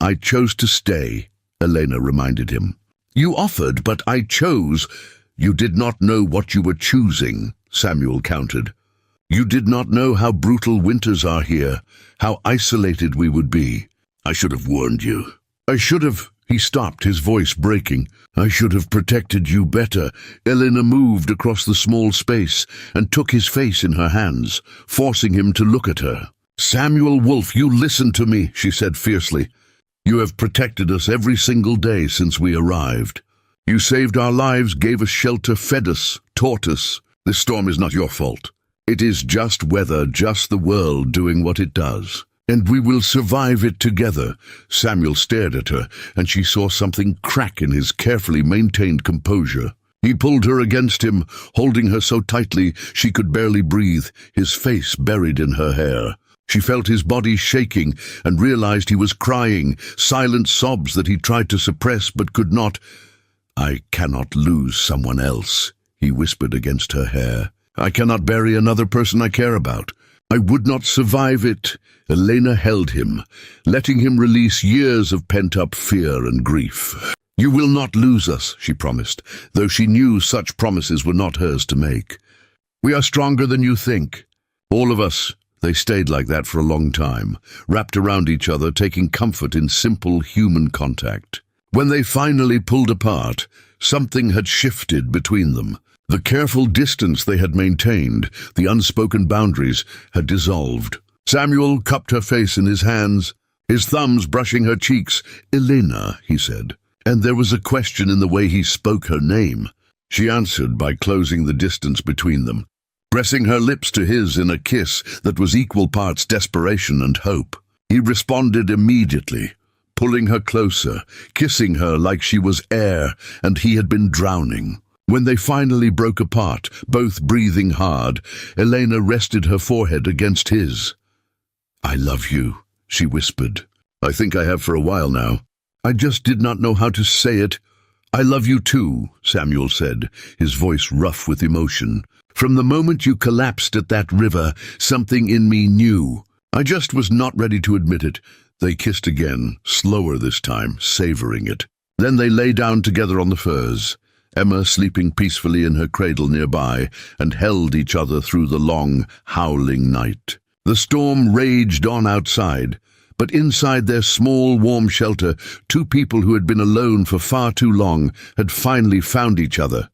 "I chose to stay," Elena reminded him. "You offered, but I chose." "You did not know what you were choosing," Samuel countered. "You did not know how brutal winters are here, how isolated we would be. I should have warned you. I should have—" He stopped, his voice breaking. "I should have protected you better." Elena moved across the small space and took his face in her hands, forcing him to look at her. "Samuel Wolfe, you listen to me," she said fiercely. "You have protected us every single day since we arrived. You saved our lives, gave us shelter, fed us, taught us. This storm is not your fault. It is just weather, just the world doing what it does. And we will survive it together." Samuel stared at her, and she saw something crack in his carefully maintained composure. He pulled her against him, holding her so tightly she could barely breathe, his face buried in her hair. She felt his body shaking and realized he was crying, silent sobs that he tried to suppress but could not. "I cannot lose someone else," he whispered against her hair. "I cannot bury another person I care about. I would not survive it." Elena held him, letting him release years of pent-up fear and grief. "You will not lose us," she promised, though she knew such promises were not hers to make. "We are stronger than you think. All of us." They stayed like that for a long time, wrapped around each other, taking comfort in simple human contact. When they finally pulled apart, something had shifted between them. The careful distance they had maintained, the unspoken boundaries, had dissolved. Samuel cupped her face in his hands, his thumbs brushing her cheeks. "Elena," he said, and there was a question in the way he spoke her name. She answered by closing the distance between them, pressing her lips to his in a kiss that was equal parts desperation and hope. He responded immediately, pulling her closer, kissing her like she was air and he had been drowning. When they finally broke apart, both breathing hard, Elena rested her forehead against his. "I love you," she whispered. "I think I have for a while now. I just did not know how to say it." "I love you too," Samuel said, his voice rough with emotion. "From the moment you collapsed at that river, something in me knew. I just was not ready to admit it." They kissed again, slower this time, savoring it. Then they lay down together on the furs, Emma sleeping peacefully in her cradle nearby, and held each other through the long, howling night. The storm raged on outside, but inside their small, warm shelter, two people who had been alone for far too long had finally found each other.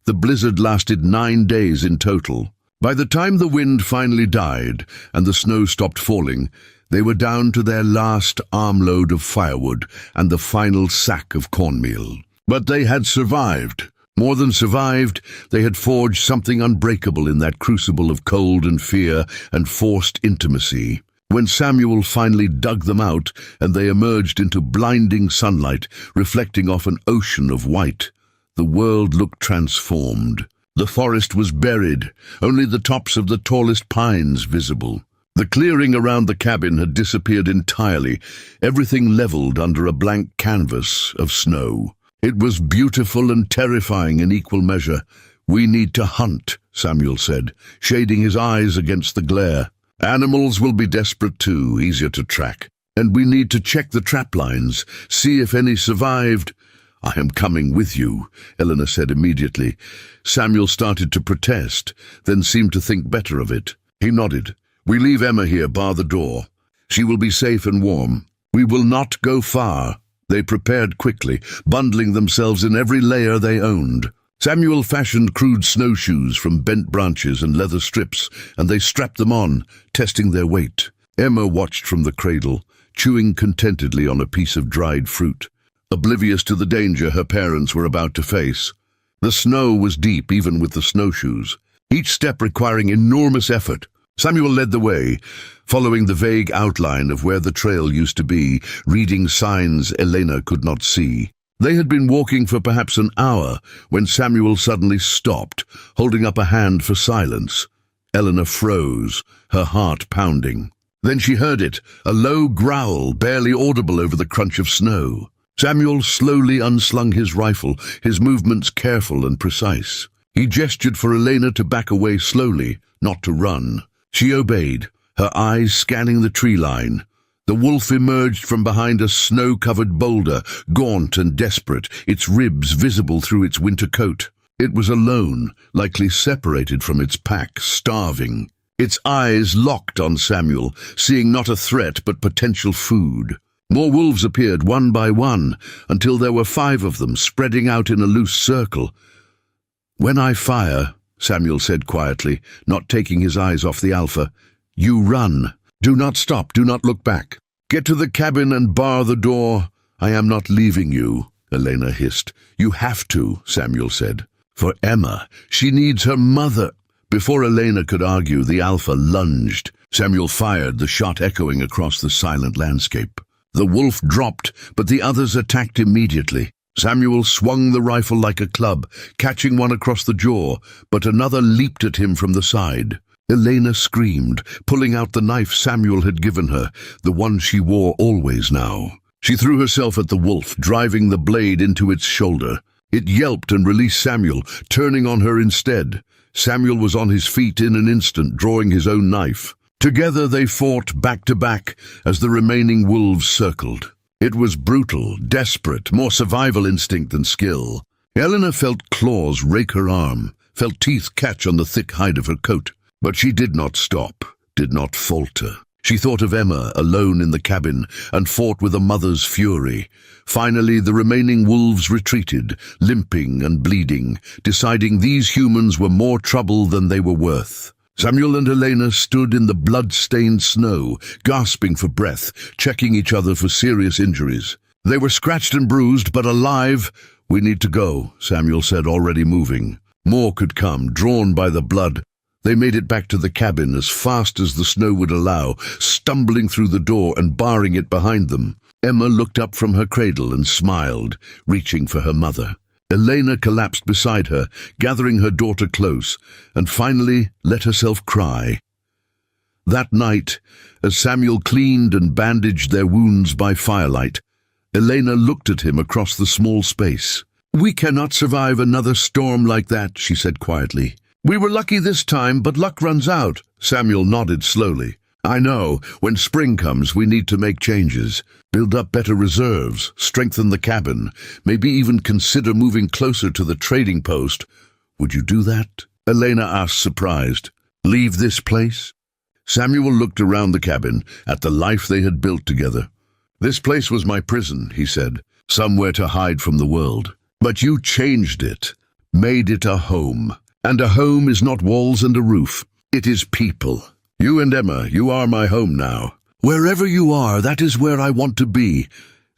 The blizzard lasted 9 days in total. By the time the wind finally died and the snow stopped falling, they were down to their last armload of firewood and the final sack of cornmeal. But they had survived. More than survived, they had forged something unbreakable in that crucible of cold and fear and forced intimacy. When Samuel finally dug them out and they emerged into blinding sunlight, reflecting off an ocean of white, the world looked transformed. The forest was buried, only the tops of the tallest pines visible. The clearing around the cabin had disappeared entirely, everything leveled under a blank canvas of snow. It was beautiful and terrifying in equal measure. "We need to hunt," Samuel said, shading his eyes against the glare. "Animals will be desperate too, easier to track. And we need to check the trap lines, see if any survived." "I am coming with you," Eleanor said immediately. Samuel started to protest, then seemed to think better of it. He nodded. We leave Emma here, bar the door. She will be safe and warm. We will not go far." They prepared quickly, bundling themselves in every layer they owned. Samuel fashioned crude snowshoes from bent branches and leather strips, and they strapped them on, testing their weight. Emma watched from the cradle, chewing contentedly on a piece of dried fruit, oblivious to the danger her parents were about to face. The snow was deep, even with the snowshoes, each step requiring enormous effort. Samuel led the way, following the vague outline of where the trail used to be, reading signs Elena could not see. They had been walking for perhaps an hour when Samuel suddenly stopped, holding up a hand for silence. Elena froze, her heart pounding. Then she heard it, a low growl, barely audible over the crunch of snow. Samuel slowly unslung his rifle, his movements careful and precise. He gestured for Elena to back away slowly, not to run. She obeyed, her eyes scanning the tree line. The wolf emerged from behind a snow-covered boulder, gaunt and desperate, its ribs visible through its winter coat. It was alone, likely separated from its pack, starving. Its eyes locked on Samuel, seeing not a threat but potential food. More wolves appeared one by one, until there were 5 of them, spreading out in a loose circle. "When I fire," Samuel said quietly, not taking his eyes off the alpha, "you run. Do not stop, do not look back. Get to the cabin and bar the door." "I am not leaving you," Elena hissed. "You have to," Samuel said. "For Emma, she needs her mother." Before Elena could argue, the alpha lunged. Samuel fired, the shot echoing across the silent landscape. The wolf dropped, but the others attacked immediately. Samuel swung the rifle like a club, catching one across the jaw, but another leaped at him from the side. Elena screamed, pulling out the knife Samuel had given her, the one she wore always now. She threw herself at the wolf, driving the blade into its shoulder. It yelped and released Samuel, turning on her instead. Samuel was on his feet in an instant, drawing his own knife. Together they fought back to back as the remaining wolves circled. It was brutal, desperate, more survival instinct than skill. Elena felt claws rake her arm, felt teeth catch on the thick hide of her coat. But she did not stop, did not falter. She thought of Emma, alone in the cabin, and fought with a mother's fury. Finally, the remaining wolves retreated, limping and bleeding, deciding these humans were more trouble than they were worth. Samuel and Elena stood in the blood-stained snow, gasping for breath, checking each other for serious injuries. They were scratched and bruised, but alive. "We need to go," Samuel said, already moving. More could come, drawn by the blood. They made it back to the cabin as fast as the snow would allow, stumbling through the door and barring it behind them. Emma looked up from her cradle and smiled, reaching for her mother. Elena collapsed beside her, gathering her daughter close, and finally let herself cry. That night, as Samuel cleaned and bandaged their wounds by firelight, Elena looked at him across the small space. "We cannot survive another storm like that," she said quietly. "We were lucky this time, but luck runs out." Samuel nodded slowly. "I know. When spring comes, we need to make changes. Build up better reserves, strengthen the cabin, maybe even consider moving closer to the trading post." "Would you do that?" Elena asked, surprised. "Leave this place?" Samuel looked around the cabin, at the life they had built together. "This place was my prison," he said, "somewhere to hide from the world. But you changed it, made it a home. And a home is not walls and a roof. It is people. You and Emma, you are my home now. Wherever you are, that is where I want to be."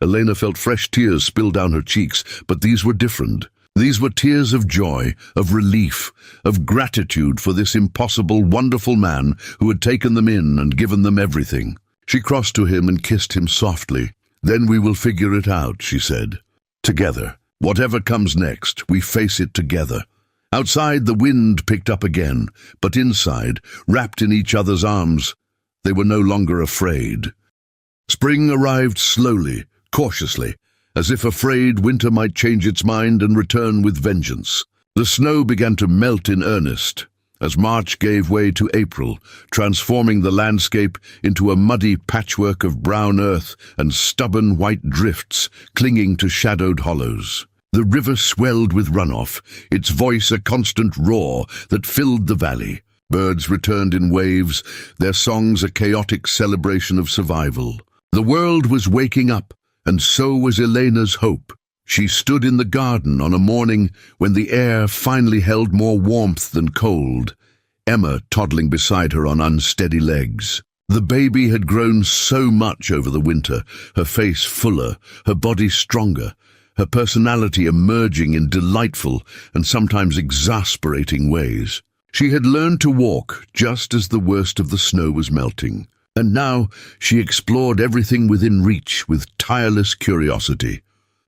Elena felt fresh tears spill down her cheeks, but these were different. These were tears of joy, of relief, of gratitude for this impossible, wonderful man who had taken them in and given them everything. She crossed to him and kissed him softly. "Then we will figure it out," she said. "Together. Whatever comes next, we face it together." Outside, the wind picked up again, but inside, wrapped in each other's arms, they were no longer afraid. Spring arrived slowly, cautiously, as if afraid winter might change its mind and return with vengeance. The snow began to melt in earnest, as March gave way to April, transforming the landscape into a muddy patchwork of brown earth and stubborn white drifts clinging to shadowed hollows. The river swelled with runoff, its voice a constant roar that filled the valley. Birds returned in waves, their songs a chaotic celebration of survival. The world was waking up, and so was Elena's hope. She stood in the garden on a morning when the air finally held more warmth than cold, Emma toddling beside her on unsteady legs. The baby had grown so much over the winter, her face fuller, her body stronger, her personality emerging in delightful and sometimes exasperating ways. She had learned to walk just as the worst of the snow was melting, and now she explored everything within reach with tireless curiosity.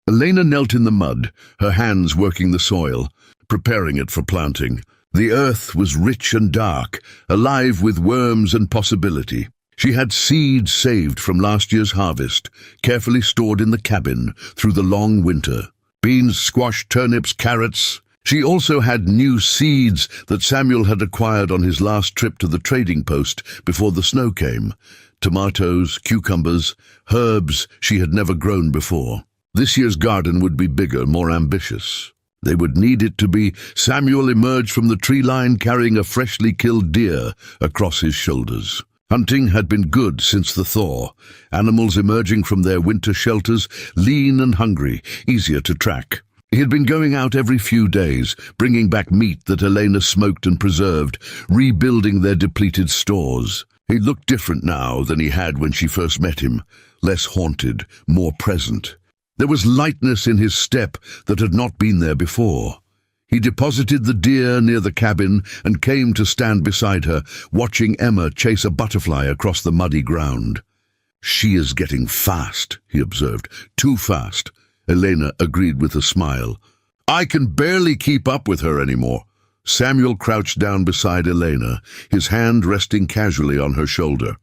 Elena knelt in the mud, her hands working the soil, preparing it for planting. The earth was rich and dark, alive with worms and possibility. She had seeds saved from last year's harvest, carefully stored in the cabin through the long winter. Beans, squash, turnips, carrots. She also had new seeds that Samuel had acquired on his last trip to the trading post before the snow came. Tomatoes, cucumbers, herbs she had never grown before. This year's garden would be bigger, more ambitious. They would need it to be. Samuel emerged from the tree line carrying a freshly killed deer across his shoulders. Hunting had been good since the thaw, animals emerging from their winter shelters, lean and hungry, easier to track. He had been going out every few days, bringing back meat that Elena smoked and preserved, rebuilding their depleted stores. He looked different now than he had when she first met him, less haunted, more present. There was lightness in his step that had not been there before. He deposited the deer near the cabin and came to stand beside her, watching Emma chase a butterfly across the muddy ground. "She is getting fast," he observed. "Too fast." Elena agreed with a smile. "I can barely keep up with her anymore." Samuel crouched down beside Elena, his hand resting casually on her shoulder.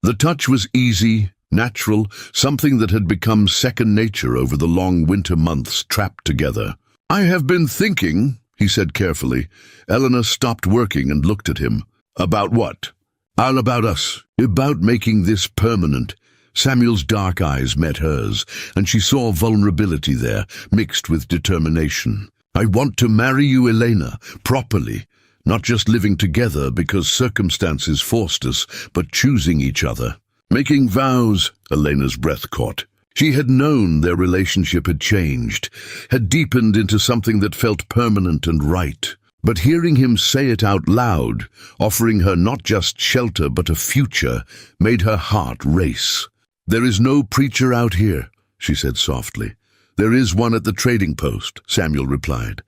The touch was easy, natural, something that had become second nature over the long winter months trapped together. "I have been thinking," he said carefully. Elena stopped working and looked at him. "About what?" "All about us. About making this permanent." Samuel's dark eyes met hers, and she saw vulnerability there, mixed with determination. "I want to marry you, Elena, properly. Not just living together because circumstances forced us, but choosing each other." Making vows, Elena's breath caught. She had known their relationship had changed, had deepened into something that felt permanent and right. But hearing him say it out loud, offering her not just shelter but a future, made her heart race. "There is no preacher out here," she said softly. "There is one at the trading post," Samuel replied.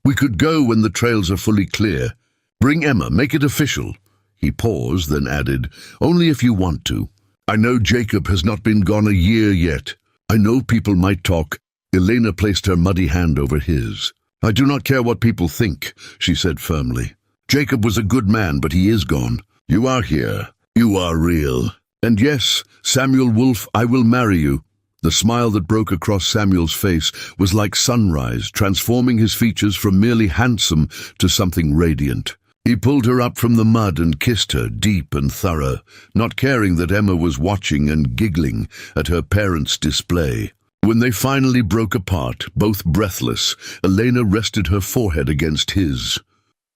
"We could go when the trails are fully clear. Bring Emma, make it official." He paused, then added, "Only if you want to. I know Jacob has not been gone a year yet. I know people might talk." Elena placed her muddy hand over his. "I do not care what people think," she said firmly. "Jacob was a good man, but he is gone. You are here. You are real. And yes, Samuel Wolfe, I will marry you." The smile that broke across Samuel's face was like sunrise, transforming his features from merely handsome to something radiant. He pulled her up from the mud and kissed her, deep and thorough, not caring that Emma was watching and giggling at her parents' display. When they finally broke apart, both breathless, Elena rested her forehead against his.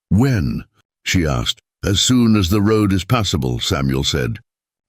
"When?" she asked. "As soon as the road is passable," Samuel said.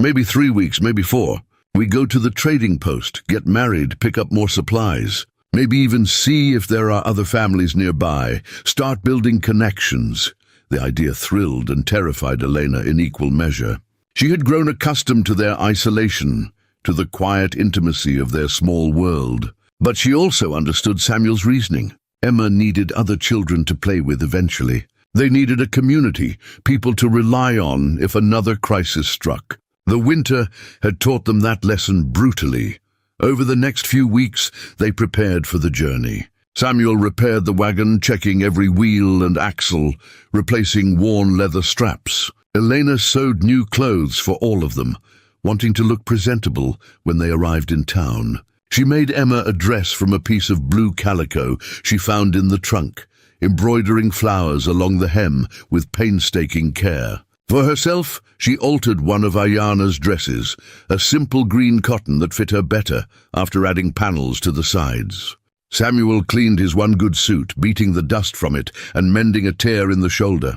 "Maybe 3 weeks, maybe 4. We go to the trading post, get married, pick up more supplies. Maybe even see if there are other families nearby, start building connections." The idea thrilled and terrified Elena in equal measure. She had grown accustomed to their isolation, to the quiet intimacy of their small world. But she also understood Samuel's reasoning. Emma needed other children to play with eventually. They needed a community, people to rely on if another crisis struck. The winter had taught them that lesson brutally. Over the next few weeks, they prepared for the journey. Samuel repaired the wagon, checking every wheel and axle, replacing worn leather straps. Elena sewed new clothes for all of them, wanting to look presentable when they arrived in town. She made Emma a dress from a piece of blue calico she found in the trunk, embroidering flowers along the hem with painstaking care. For herself, she altered one of Ayana's dresses, a simple green cotton that fit her better after adding panels to the sides. Samuel cleaned his one good suit, beating the dust from it and mending a tear in the shoulder.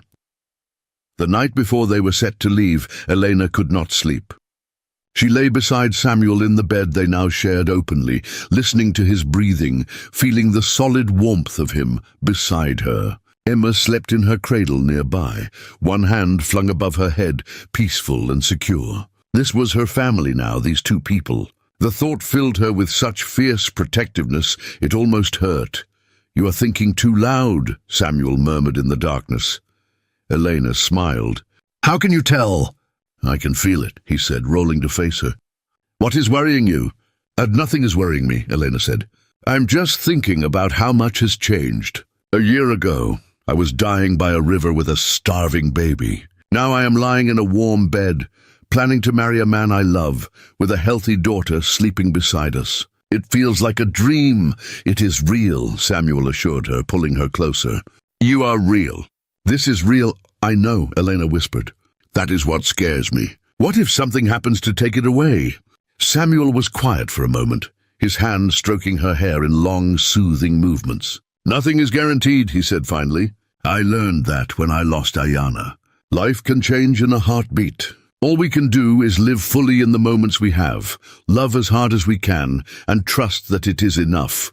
The night before they were set to leave, Elena could not sleep. She lay beside Samuel in the bed they now shared openly, listening to his breathing, feeling the solid warmth of him beside her. Emma slept in her cradle nearby, one hand flung above her head, peaceful and secure. This was her family now, these two people. The thought filled her with such fierce protectiveness it almost hurt. "You are thinking too loud," Samuel murmured in the darkness. Elena smiled. "How can you tell?" "I can feel it," he said, rolling to face her. "What is worrying you?" Nothing is worrying me," Elena said. "I'm just thinking about how much has changed. A year ago, I was dying by a river with a starving baby. Now I am lying in a warm bed, planning to marry a man I love, with a healthy daughter sleeping beside us. It feels like a dream." "It is real," Samuel assured her, pulling her closer. "You are real." "This is real." "I know," Elena whispered. "That is what scares me. What if something happens to take it away?" Samuel was quiet for a moment, his hand stroking her hair in long, soothing movements. "Nothing is guaranteed," he said finally. "I learned that when I lost Ayana. Life can change in a heartbeat. All we can do is live fully in the moments we have, love as hard as we can, and trust that it is enough."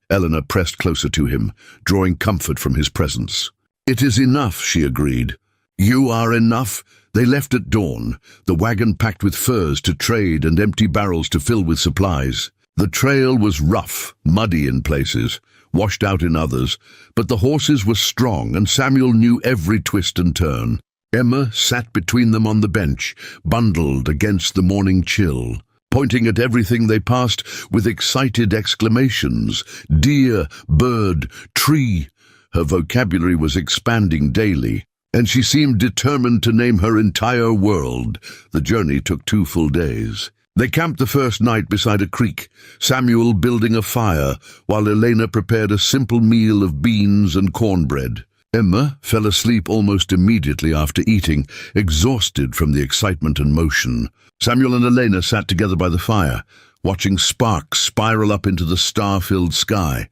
Eleanor pressed closer to him, drawing comfort from his presence. "It is enough," she agreed. "You are enough." They left at dawn, the wagon packed with furs to trade and empty barrels to fill with supplies. The trail was rough, muddy in places, washed out in others, but the horses were strong and Samuel knew every twist and turn. Emma sat between them on the bench, bundled against the morning chill, pointing at everything they passed with excited exclamations. Deer, bird, tree. Her vocabulary was expanding daily, and she seemed determined to name her entire world. The journey took 2 full days. They camped the first night beside a creek, Samuel building a fire, while Elena prepared a simple meal of beans and cornbread. Emma fell asleep almost immediately after eating, exhausted from the excitement and motion. Samuel and Elena sat together by the fire, watching sparks spiral up into the star-filled sky.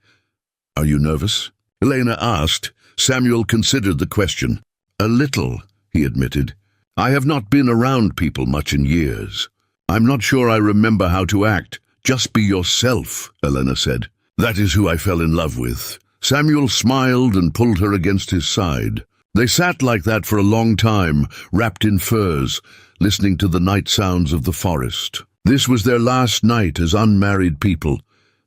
"Are you nervous?" Elena asked. Samuel considered the question. "A little," he admitted. "I have not been around people much in years. I'm not sure I remember how to act." "Just be yourself," Elena said. "That is who I fell in love with." Samuel smiled and pulled her against his side. They sat like that for a long time, wrapped in furs, listening to the night sounds of the forest. This was their last night as unmarried people,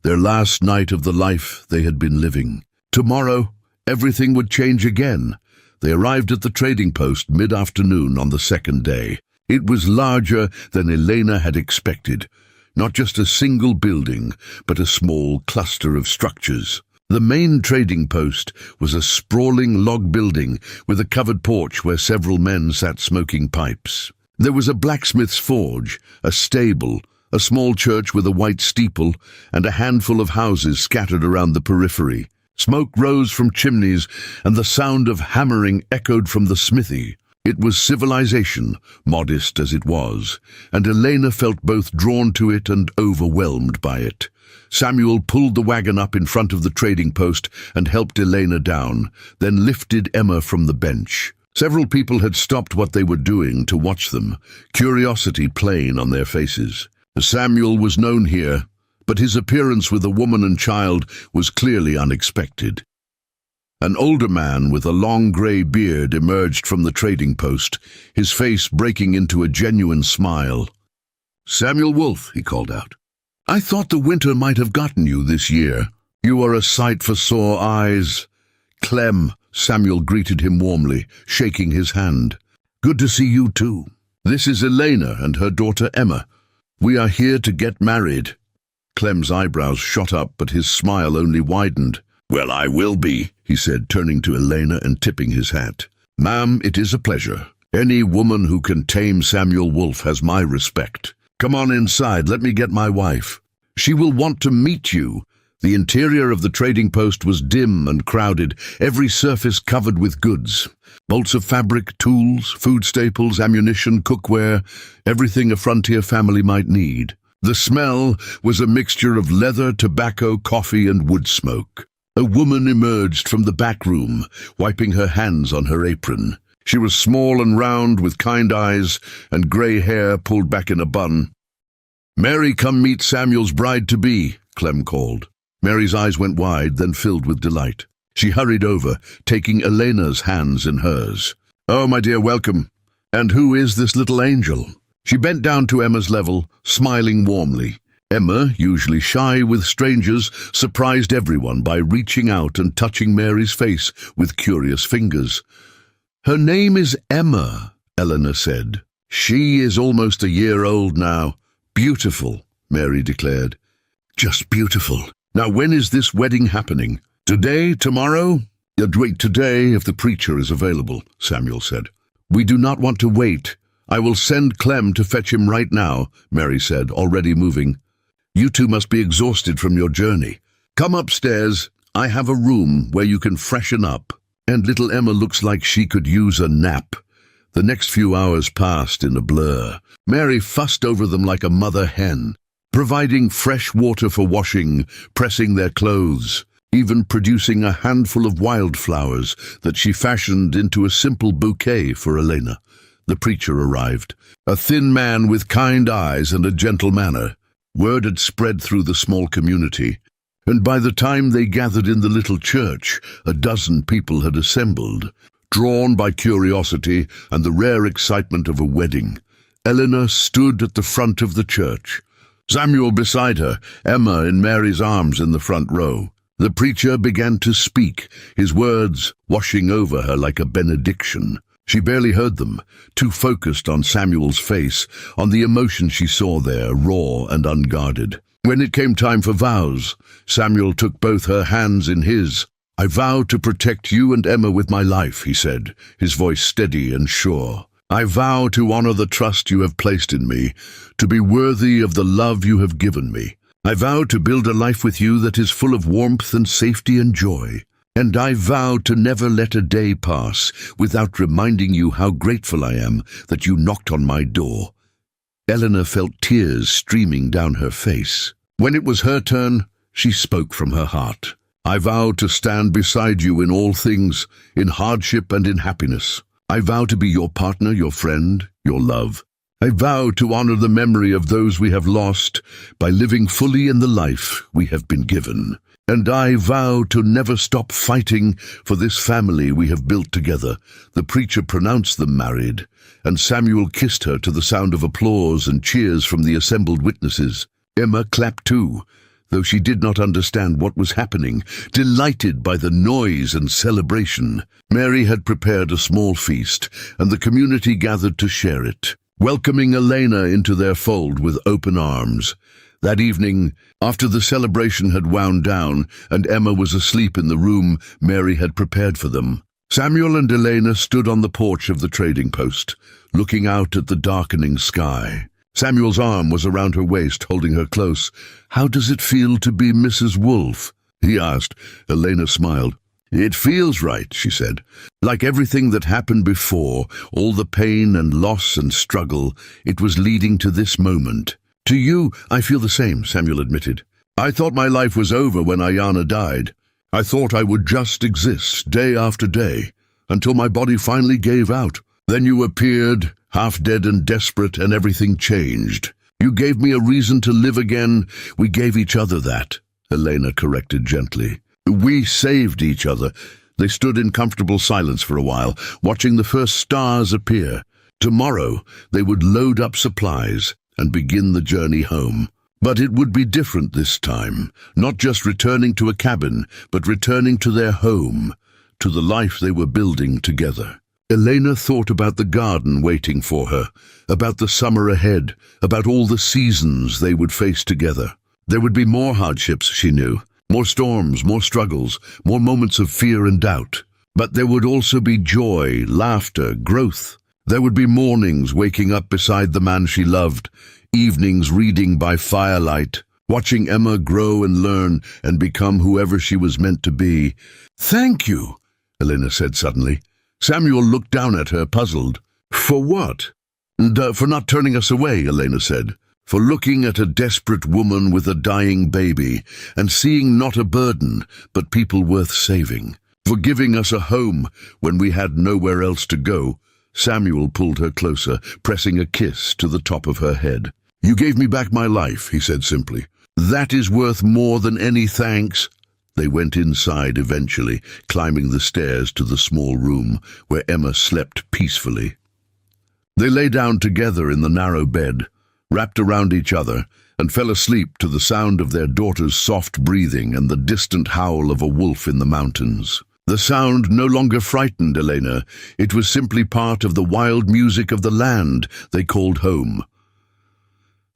their last night of the life they had been living. Tomorrow, everything would change again. They arrived at the trading post mid-afternoon on the second day. It was larger than Elena had expected. Not just a single building, but a small cluster of structures. The main trading post was a sprawling log building with a covered porch where several men sat smoking pipes. There was a blacksmith's forge, a stable, a small church with a white steeple, and a handful of houses scattered around the periphery. Smoke rose from chimneys, and the sound of hammering echoed from the smithy. It was civilization, modest as it was, and Elena felt both drawn to it and overwhelmed by it. Samuel pulled the wagon up in front of the trading post and helped Elena down, then lifted Emma from the bench. Several people had stopped what they were doing to watch them, curiosity plain on their faces. Samuel was known here, but his appearance with a woman and child was clearly unexpected. An older man with a long grey beard emerged from the trading post, his face breaking into a genuine smile. "Samuel Wolfe," he called out. "I thought the winter might have gotten you this year. You are a sight for sore eyes." "Clem," Samuel greeted him warmly, shaking his hand. "Good to see you too. This is Elena and her daughter Emma. We are here to get married." Clem's eyebrows shot up, but his smile only widened. "Well, I will be," he said, turning to Elena and tipping his hat. "Ma'am, it is a pleasure. Any woman who can tame Samuel Wolfe has my respect. Come on inside, let me get my wife. She will want to meet you." The interior of the trading post was dim and crowded, every surface covered with goods. Bolts of fabric, tools, food staples, ammunition, cookware, everything a frontier family might need. The smell was a mixture of leather, tobacco, coffee, and wood smoke. A woman emerged from the back room, wiping her hands on her apron. She was small and round, with kind eyes and grey hair pulled back in a bun. "Mary, come meet Samuel's bride-to-be," Clem called. Mary's eyes went wide, then filled with delight. She hurried over, taking Elena's hands in hers. "Oh, my dear, welcome. And who is this little angel?" She bent down to Emma's level, smiling warmly. Emma, usually shy with strangers, surprised everyone by reaching out and touching Mary's face with curious fingers. "Her name is Emma," Eleanor said. "She is almost a year old now. Beautiful," Mary declared. "Just beautiful. Now, when is this wedding happening? Today? Tomorrow?" "Wait, today, if the preacher is available," Samuel said. "We do not want to wait. I will send Clem to fetch him right now," Mary said, already moving. "You two must be exhausted from your journey. Come upstairs. I have a room where you can freshen up." And little Emma looks like she could use a nap. The next few hours passed in a blur. Mary fussed over them like a mother hen, providing fresh water for washing, pressing their clothes, even producing a handful of wildflowers that she fashioned into a simple bouquet for Elena. The preacher arrived, a thin man with kind eyes and a gentle manner. Word had spread through the small community, and by the time they gathered in the little church, a dozen people had assembled, drawn by curiosity and the rare excitement of a wedding. Eleanor stood at the front of the church, Samuel beside her, Emma in Mary's arms in the front row. The preacher began to speak, his words washing over her like a benediction. She barely heard them, too focused on Samuel's face, on the emotion she saw there, raw and unguarded. When it came time for vows, Samuel took both her hands in his. "I vow to protect you and Emma with my life," he said, his voice steady and sure. "I vow to honor the trust you have placed in me, to be worthy of the love you have given me. I vow to build a life with you that is full of warmth and safety and joy. And I vow to never let a day pass without reminding you how grateful I am that you knocked on my door." Eleanor felt tears streaming down her face. When it was her turn, she spoke from her heart. "I vow to stand beside you in all things, in hardship and in happiness. I vow to be your partner, your friend, your love. I vow to honor the memory of those we have lost by living fully in the life we have been given. And I vow to never stop fighting for this family we have built together." The preacher pronounced them married, and Samuel kissed her to the sound of applause and cheers from the assembled witnesses. Emma clapped too, though she did not understand what was happening, delighted by the noise and celebration. Mary had prepared a small feast, and the community gathered to share it, welcoming Elena into their fold with open arms. That evening, after the celebration had wound down and Emma was asleep in the room Mary had prepared for them, Samuel and Elena stood on the porch of the trading post, looking out at the darkening sky. Samuel's arm was around her waist, holding her close. "How does it feel to be Mrs. Wolfe?" he asked. Elena smiled. "It feels right," she said. "Like everything that happened before, all the pain and loss and struggle, it was leading to this moment." "To you, I feel the same," Samuel admitted. "I thought my life was over when Ayana died. I thought I would just exist day after day, until my body finally gave out. Then you appeared, half dead and desperate, and everything changed. You gave me a reason to live again. We gave each other that," Elena corrected gently. "We saved each other." They stood in comfortable silence for a while, watching the first stars appear. Tomorrow they would load up supplies and begin the journey home. But it would be different this time, not just returning to a cabin, but returning to their home, to the life they were building together. Elena thought about the garden waiting for her, about the summer ahead, about all the seasons they would face together. There would be more hardships, she knew, more storms, more struggles, more moments of fear and doubt. But there would also be joy, laughter, growth. There would be mornings waking up beside the man she loved, evenings reading by firelight, watching Emma grow and learn and become whoever she was meant to be. "Thank you," Elena said suddenly. Samuel looked down at her, puzzled. "For what?" For not turning us away," Elena said. "For looking at a desperate woman with a dying baby and seeing not a burden, but people worth saving. for giving us a home when we had nowhere else to go." Samuel pulled her closer, pressing a kiss to the top of her head. "You gave me back my life," he said simply. "That is worth more than any thanks." They went inside eventually, climbing the stairs to the small room where Emma slept peacefully. They lay down together in the narrow bed, wrapped around each other, and fell asleep to the sound of their daughter's soft breathing and the distant howl of a wolf in the mountains. The sound no longer frightened Elena. It was simply part of the wild music of the land they called home.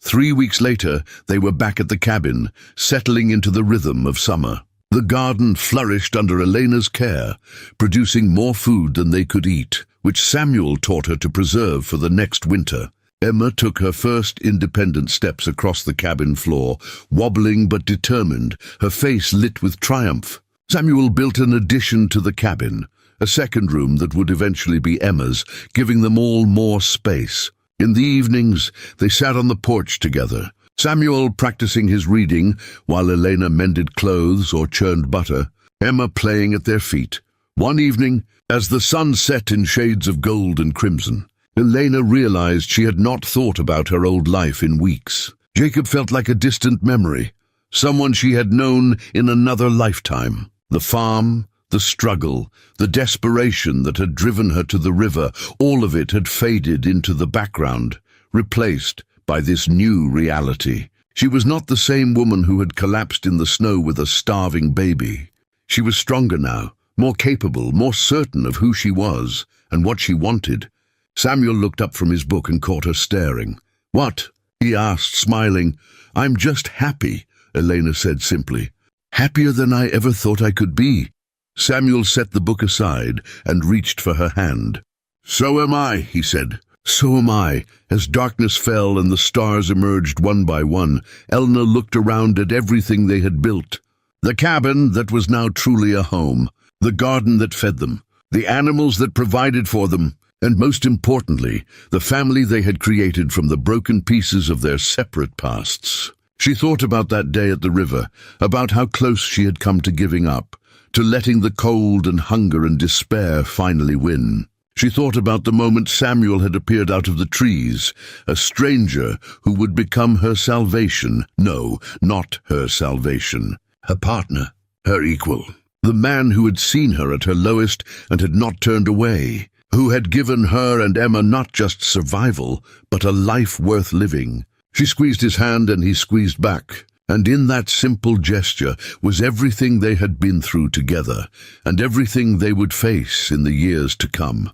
3 weeks later, they were back at the cabin, settling into the rhythm of summer. The garden flourished under Elena's care, producing more food than they could eat, which Samuel taught her to preserve for the next winter. Emma took her first independent steps across the cabin floor, wobbling but determined, her face lit with triumph. Samuel built an addition to the cabin, a second room that would eventually be Emma's, giving them all more space. In the evenings, they sat on the porch together, Samuel practicing his reading while Elena mended clothes or churned butter, Emma playing at their feet. One evening, as the sun set in shades of gold and crimson, Elena realized she had not thought about her old life in weeks. Jacob felt like a distant memory, someone she had known in another lifetime. The farm, the struggle, the desperation that had driven her to the river, all of it had faded into the background, replaced by this new reality. She was not the same woman who had collapsed in the snow with a starving baby. She was stronger now, more capable, more certain of who she was and what she wanted. Samuel looked up from his book and caught her staring. "What?" he asked, smiling. "I'm just happy," Elena said simply. "Happier than I ever thought I could be." Samuel set the book aside and reached for her hand. "So am I," he said. "So am I." As darkness fell and the stars emerged one by one, Elna looked around at everything they had built. The cabin that was now truly a home, the garden that fed them, the animals that provided for them, and most importantly, the family they had created from the broken pieces of their separate pasts. She thought about that day at the river, about how close she had come to giving up, to letting the cold and hunger and despair finally win. She thought about the moment Samuel had appeared out of the trees, a stranger who would become her salvation. No, not her salvation. Her partner, her equal. The man who had seen her at her lowest and had not turned away, who had given her and Emma not just survival, but a life worth living. She squeezed his hand and he squeezed back, and in that simple gesture was everything they had been through together, and everything they would face in the years to come.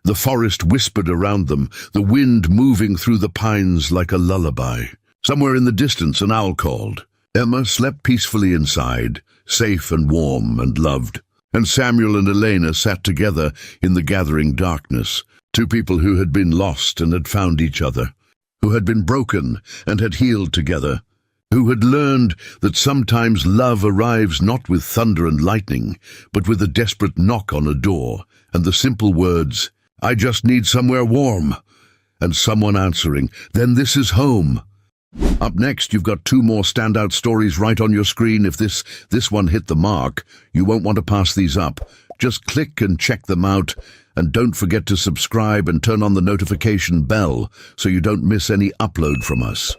The forest whispered around them, the wind moving through the pines like a lullaby. Somewhere in the distance an owl called. Emma slept peacefully inside, safe and warm and loved, and Samuel and Elena sat together in the gathering darkness, two people who had been lost and had found each other, who had been broken and had healed together, who had learned that sometimes love arrives not with thunder and lightning, but with a desperate knock on a door, and the simple words, "I just need somewhere warm," and someone answering, "Then this is home." Up next, you've got 2 more standout stories right on your screen. If this one hit the mark, you won't want to pass these up. Just click and check them out, and don't forget to subscribe and turn on the notification bell so you don't miss any upload from us.